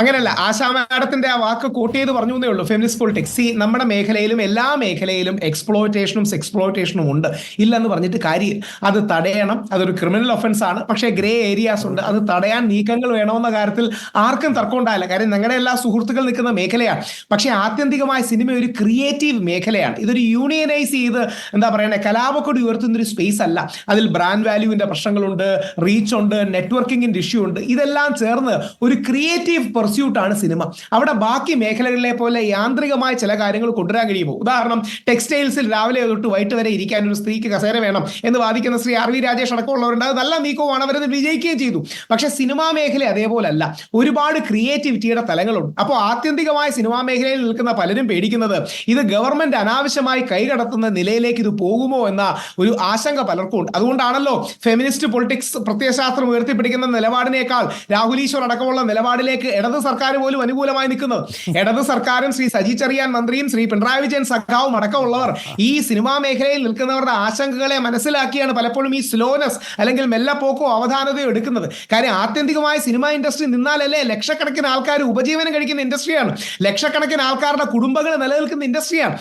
അങ്ങനെയല്ല, ആശാ മാഡത്തിന്റെ ആ വാക്ക് കോട്ട് ചെയ്ത് പറഞ്ഞു എന്നേ ഉള്ളൂ. ഫെമിനിസ്റ്റ് പൊളിറ്റിക്സ് നമ്മുടെ മേഖലയിലും എല്ലാ മേഖലയിലും എക്സ്പ്ലോയിറ്റേഷനും ഉണ്ട്, ഇല്ലെന്ന് പറഞ്ഞിട്ട് കാര്യം. അത് തടയണം, അതൊരു ക്രിമിനൽ ഒഫൻസ് ആണ്. പക്ഷേ ഗ്രേ ഏരിയാസ് ഉണ്ട്, അത് തടയാൻ നീക്കങ്ങൾ വേണമെന്ന കാര്യത്തിൽ ആർക്കും തർക്കം ഉണ്ടായില്ല. കാര്യം ഞങ്ങളുടെ എല്ലാ സുഹൃത്തുക്കൾ നിൽക്കുന്ന മേഖലയാണ്. പക്ഷേ ആത്യന്തികമായ സിനിമ ഒരു ക്രിയേറ്റീവ് മേഖലയാണ്. ഇതൊരു യൂണിയനൈസ് ചെയ്ത് എന്താ പറയുക കലാപക്കൊടി ഉയർത്തുന്ന ഒരു സ്പേസ് അല്ല. അതിൽ ബ്രാൻഡ് വാല്യൂവിന്റെ പ്രശ്നങ്ങളുണ്ട്, റീച്ച് ഉണ്ട്, നെറ്റ്വർക്കിംഗിന്റെ ഇഷ്യൂ ഉണ്ട്. ഇതെല്ലാം ചേർന്ന് ഒരു ക്രിയേറ്റീവ് ആണ് സിനിമ. അവിടെ ബാക്കി മേഖലകളിലെ പോലെ യാന്ത്രികമായ ചില കാര്യങ്ങൾ കൊണ്ടുവരാൻ കഴിയുമോ? ഉദാഹരണം, ടെക്സ്റ്റൈൽസിൽ രാവിലെ തൊട്ട് വൈകിട്ട് വരെ ഇരിക്കാൻ ഒരു സ്ത്രീക്ക് കസേര വേണം എന്ന് വാദിക്കുന്ന ശ്രീ RV രാജേഷ് അടക്കമുള്ളവരുണ്ട്. അത് നല്ല നീക്കവുമാണ്, അവരത് വിജയിക്കുകയും ചെയ്തു. പക്ഷെ സിനിമാ മേഖല അതേപോലല്ല, ഒരുപാട് ക്രിയേറ്റിവിറ്റിയുടെ തലങ്ങളുണ്ട്. അപ്പോൾ ആത്യന്തികമായ സിനിമാ മേഖലയിൽ നിൽക്കുന്ന പലരും പേടിക്കുന്നത് ഇത് ഗവൺമെന്റ് അനാവശ്യമായി കൈകടത്തുന്ന നിലയിലേക്ക് ഇത് പോകുമോ എന്ന ഒരു ആശങ്ക പലർക്കും ഉണ്ട്. അതുകൊണ്ടാണല്ലോ ഫെമിനിസ്റ്റ് പൊളിറ്റിക്സ് പ്രത്യയശാസ്ത്രം ഉയർത്തിപ്പിടിക്കുന്ന നിലപാടിനേക്കാൾ രാഹുൽ ഈശ്വർ അടക്കമുള്ള നിലപാടിലേക്ക് ഇടത് സർക്കാർ പോലും അനുകൂലമായി നിൽക്കുന്നത്. ഇടത് സർക്കാരും ശ്രീ സജി ചെറിയാൻ മന്ത്രിയും ശ്രീ പിണറായി വിജയൻ സഖാവും അടക്കമുള്ളവർ ഈ സിനിമാ മേഖലയിൽ നിൽക്കുന്നവരുടെ ആശങ്കകളെ മനസ്സിലാക്കിയാണ് പലപ്പോഴും ഈ സ്ലോനെസ് അല്ലെങ്കിൽ മെല്ലപ്പോക്കോ അവധാനതയോ എടുക്കുന്നത്. കാര്യം ആത്യന്തികമായ സിനിമാ ഇൻഡസ്ട്രി നിന്നാലല്ലേ ലക്ഷക്കണക്കിന് ആൾക്കാർ ഉപജീവനം കഴിക്കുന്ന ഇൻഡസ്ട്രിയാണ്, ലക്ഷക്കണക്കിന് ആൾക്കാരുടെ കുടുംബങ്ങൾ നിലനിൽക്കുന്ന ഇൻഡസ്ട്രിയാണ്.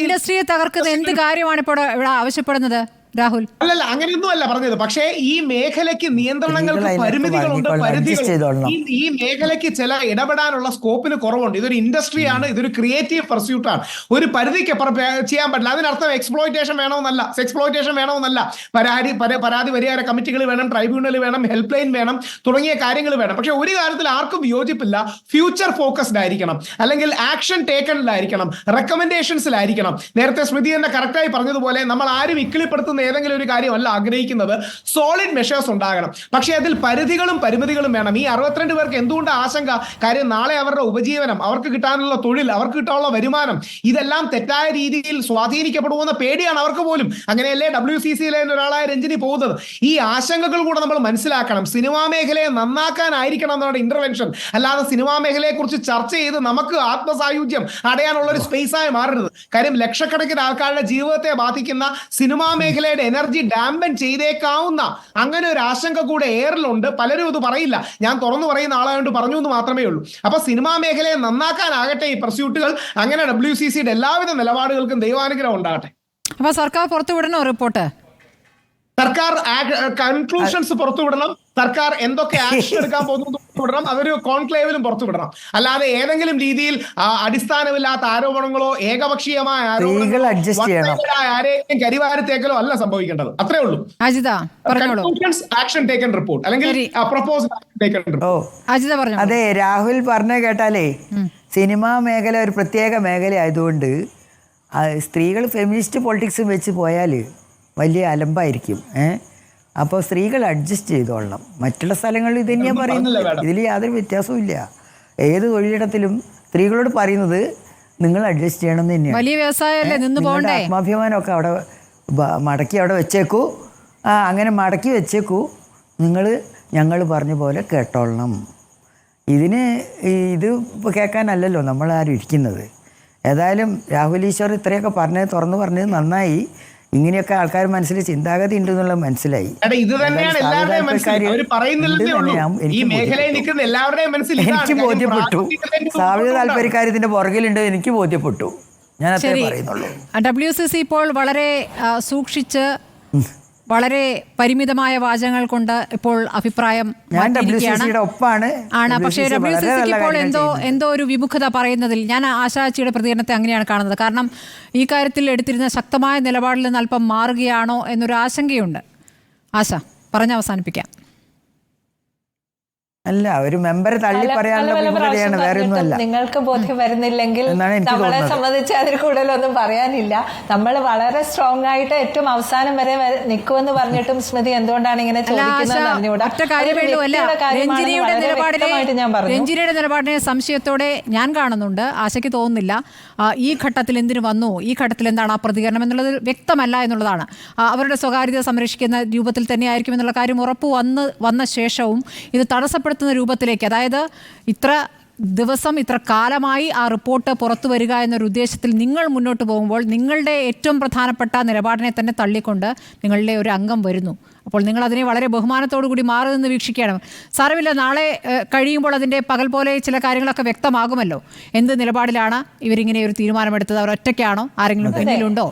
ഇൻഡസ്ട്രിയെ തകർക്കുന്ന എന്ത് കാര്യമാണ് ഇപ്പോൾ ഇവിടെ ആവശ്യപ്പെടുന്നത് രാഹുൽ? അല്ലല്ല, അങ്ങനെയൊന്നും അല്ല പറഞ്ഞത്. പക്ഷേ ഈ മേഖലയ്ക്ക് നിയന്ത്രണങ്ങൾക്ക് പരിമിതികളുണ്ട്, പരിധികളുണ്ട്. ഈ മേഖലയ്ക്ക് ചില ഇടപെടാനുള്ള സ്കോപ്പിന് കുറവുണ്ട്. ഇതൊരു ഇൻഡസ്ട്രിയാണ്, ഇതൊരു ക്രിയേറ്റീവ് പർസ്യൂട്ടാണ്. ഒരു പരിധിക്ക് ചെയ്യാൻ പറ്റില്ല. അതിനർത്ഥം എക്സ്പ്ലോയിറ്റേഷൻ വേണമെന്നല്ല, സെക്സ്പ്ലോയിറ്റേഷൻ വേണമെന്നല്ല. പരാതി പരിഹാര കമ്മിറ്റികൾ വേണം, ട്രൈബ്യൂണൽ വേണം, ഹെൽപ്പ് ലൈൻ വേണം, തുടങ്ങിയ കാര്യങ്ങൾ വേണം. പക്ഷെ ഒരു കാര്യത്തിൽ ആർക്കും വിയോജിപ്പില്ല, ഫ്യൂച്ചർ ഫോക്കസ്ഡ് ആയിരിക്കണം, അല്ലെങ്കിൽ ആക്ഷൻ ടേക്കണിലായിരിക്കണം, റെക്കമെൻഡേഷൻസിലായിരിക്കണം. നേരത്തെ സ്മൃതി എന്നെ കറക്റ്റായി പറഞ്ഞതുപോലെ നമ്മൾ ആരും ഇക്കിളിപ്പെടുത്തുന്ന ഏതെങ്കിലും ഒരു കാര്യമല്ല ആഗ്രഹിക്കുന്നത്. സോളിഡ് മെഷേഴ്സ് ഉണ്ടാകണം. പക്ഷേ അതിൽ പരിധികളും പരിമിതികളും വേണം. ഈ 62 പേർക്ക് എന്തുകൊണ്ട് ആശങ്ക? കാര്യം നാളെ അവരുടെ ഉപജീവനം, അവർക്ക് കിട്ടാനുള്ള തൊഴിൽ, അവർക്ക് കിട്ടാനുള്ള വരുമാനം, ഇതെല്ലാം തെറ്റായ രീതിയിൽ സ്വാധീനിക്കപ്പെടുമെന്ന പേടിയാണ് അവർക്ക് പോലും. അങ്ങനെയല്ലേ WCCയിലെ ഒരാളായ രഞ്ജിനി പോകുന്നത്. ഈ ആശങ്കകൾ കൂടെ നമ്മൾ മനസ്സിലാക്കണം. സിനിമാ മേഖലയെ നന്നാക്കാനായിരിക്കണം നമ്മുടെ ഇന്റർവെൻഷൻ, അല്ലാതെ സിനിമാ മേഖലയെ കുറിച്ച് ചർച്ച ചെയ്ത് നമുക്ക് ആത്മസായുജ്യം അടയാനുള്ള ഒരു സ്പേസായി മാറരുത്. കാര്യം ലക്ഷക്കണക്കിന് ആൾക്കാരുടെ ജീവിതത്തെ ബാധിക്കുന്ന സിനിമാ മേഖല എനർജി ഡാമ്പൻ ചെയ്തേക്കാവുന്ന അങ്ങനെ ഒരു ആശങ്ക കൂടെ എയറിലുണ്ട്. പലരും ഇത് പറയില്ല, ഞാൻ തുറന്നു പറയുന്ന ആളായതുകൊണ്ട് പറഞ്ഞു എന്ന് മാത്രമേ ഉള്ളൂ. അപ്പൊ സിനിമാ മേഖലയെ നന്നാക്കാനാകട്ടെ ഈ പർസ്യൂട്ടുകൾ. അങ്ങനെ WCCയുടെ എല്ലാവിധ നിലപാടുകൾക്കും ദൈവാനുഗ്രഹം ഉണ്ടാകട്ടെ. അപ്പൊ സർക്കാർ പുറത്തുവിടണോ റിപ്പോർട്ട്? സർക്കാർ കൺക്ലൂഷൻസ് പുറത്തുവിടണം. സർക്കാർ എന്തൊക്കെ ആക്ഷൻ എടുക്കാൻ പോകുന്നു പുറത്തുവിടണം. അതൊരു കോൺക്ലേവിലും പുറത്തുവിടണം. അല്ലാതെ ഏതെങ്കിലും രീതിയിൽ അടിസ്ഥാനമില്ലാത്ത ആരോപണങ്ങളോ ഏകപക്ഷീയമായ ആരെയും കരിവാരത്തേക്കലോ അല്ല സംഭവിക്കേണ്ടത്. അത്രേ ഉള്ളൂ. ആക്ഷൻ ടേക്കൺ റിപ്പോർട്ട് അല്ലെങ്കിൽ പ്രപ്പോസ്ഡ് ആക്ഷൻ ടേക്കൺ റിപ്പോർട്ട്. അതെ, രാഹുൽ പറഞ്ഞ കേട്ടാലേ സിനിമാ മേഖല ഒരു പ്രത്യേക മേഖല ആയതുകൊണ്ട് സ്ത്രീകൾ ഫെമിനിസ്റ്റ് പൊളിറ്റിക്സും വെച്ച് പോയാൽ വലിയ അലമ്പായിരിക്കും. അപ്പോൾ സ്ത്രീകൾ അഡ്ജസ്റ്റ് ചെയ്തോളണം. മറ്റുള്ള സ്ഥലങ്ങളിൽ ഇത് തന്നെയാണ് പറയുന്നത്, ഇതിൽ യാതൊരു വ്യത്യാസവും ഇല്ല. ഏത് തൊഴിലിടത്തിലും സ്ത്രീകളോട് പറയുന്നത് നിങ്ങൾ അഡ്ജസ്റ്റ് ചെയ്യണം എന്ന് തന്നെയാണ്. ആത്മാഭിമാനമൊക്കെ അവിടെ മടക്കി അവിടെ വെച്ചേക്കൂ. അങ്ങനെ മടക്കി വെച്ചേക്കൂ. ഞങ്ങൾ പറഞ്ഞ പോലെ കേട്ടോളണം. ഇത് ഇപ്പോൾ കേൾക്കാനല്ലല്ലോ നമ്മളാരും ഇരിക്കുന്നത്. ഏതായാലും രാഹുൽ ഈശ്വർ ഇത്രയൊക്കെ തുറന്നു പറഞ്ഞത് നന്നായി. ഇങ്ങനെയൊക്കെ ആൾക്കാർ മനസ്സിൽ ചിന്താഗതി ഉണ്ടെന്നുള്ളത് മനസ്സിലായി. എനിക്ക് ബോധ്യപ്പെട്ടു, സാമൂഹിക താല്പര്യക്കാർ ഇതിന്റെ പുറകിലുണ്ട്, എനിക്ക് ബോധ്യപ്പെട്ടു. ഞാൻ അത്രേ പറയുന്നുള്ളൂ. WCC ഇപ്പോൾ വളരെ സൂക്ഷിച്ച് വളരെ പരിമിതമായ വാചകങ്ങൾ കൊണ്ട് ഇപ്പോൾ അഭിപ്രായം ആണ്. പക്ഷേ WCC ഇപ്പോൾ എന്തോ ഒരു വിമുഖത പറയുന്നതിൽ ഞാൻ ആശാച്ചിയുടെ പ്രതികരണത്തെ അങ്ങനെയാണ് കാണുന്നത്. കാരണം ഈ കാര്യത്തിൽ എടുത്തിരുന്ന ശക്തമായ നിലപാടിൽ നിന്ന് അല്പം മാറുകയാണോ എന്നൊരു ആശങ്കയുണ്ട്. ആശ പറഞ്ഞ് അവസാനിപ്പിക്കാം. അല്ല, ഒരു മെമ്പർ തള്ളി പറയാനുള്ള വിമുഖതയാണ്, വേറെ ഒന്നുമല്ല. നിങ്ങൾക്ക് ബോധ്യം വരുന്നില്ലെങ്കിൽ നമ്മളെ സംബന്ധിച്ച് അതിൽ കൂടുതലൊന്നും പറയാനില്ല. നമ്മൾ വളരെ സ്ട്രോങ് ആയിട്ട് ഏറ്റവും അവസാനം വരെ നിൽക്കുമെന്ന് പറഞ്ഞിട്ടും സ്മൃതി എന്തുകൊണ്ടാണ് ഇങ്ങനെ രഞ്ജിനിയുടെ നിലപാടിനെ സംശയത്തോടെ ഞാൻ കാണുന്നുണ്ട്. ആശയ്ക്ക് തോന്നുന്നില്ല ഈ ഘട്ടത്തിൽ എന്തിനു വന്നു, ഈ ഘട്ടത്തിൽ എന്താണ് ആ പ്രതികരണം എന്നുള്ളത് വ്യക്തമല്ല എന്നുള്ളതാണ്. അവരുടെ സ്വകാര്യത സംരക്ഷിക്കുന്ന രൂപത്തിൽ തന്നെയായിരിക്കും എന്നുള്ള കാര്യം ഉറപ്പ് വന്ന ശേഷവും ഇത് തടസ്സപ്പെടുത്തുന്ന രൂപത്തിലേക്ക്, അതായത് ഇത്ര ദിവസം ഇത്ര കാലമായി ആ റിപ്പോർട്ട് പുറത്തു വരിക എന്നൊരു ഉദ്ദേശത്തിൽ നിങ്ങൾ മുന്നോട്ട് പോകുമ്പോൾ നിങ്ങളുടെ ഏറ്റവും പ്രധാനപ്പെട്ട നിലപാടിനെ തന്നെ തള്ളിക്കൊണ്ട് നിങ്ങളുടെ ഒരു അംഗം വരുന്നു. അപ്പോൾ നിങ്ങൾ അതിനെ വളരെ ബഹുമാനത്തോടു കൂടി മാറി നിന്ന് വീക്ഷിക്കണം. സാരമില്ല, നാളെ കഴിയുമ്പോൾ അതിൻ്റെ പകൽ പോലെ ചില കാര്യങ്ങളൊക്കെ വ്യക്തമാകുമല്ലോ. എന്ത് നിലപാടിലാണ് ഇവരിങ്ങനെ ഒരു തീരുമാനമെടുത്തത്? അവർ ഒറ്റയ്ക്കാണോ? ആരെങ്കിലും പിന്നിലുണ്ടോ?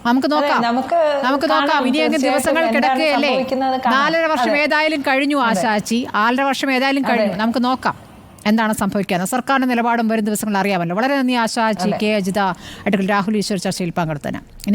നമുക്ക് നോക്കാം. ഇനി അങ്ങ് ദിവസങ്ങൾ കിടക്കുകയല്ലേ. 4.5 വർഷം ഏതായാലും കഴിഞ്ഞു ആശാച്ചി, 4.5 വർഷം ഏതായാലും കഴിഞ്ഞു. നമുക്ക് നോക്കാം എന്താണ് സംഭവിക്കുക. സർക്കാരിന്റെ നിലപാടും വരും ദിവസങ്ങളിൽ അറിയാമല്ലോ. വളരെ നന്ദി ആശാച്ചി. കെ അജിത, അഡ്വക്കേറ്റ് രാഹുൽ ഈശ്വർ ചർച്ചയിൽ പങ്കെടുത്തതിന്.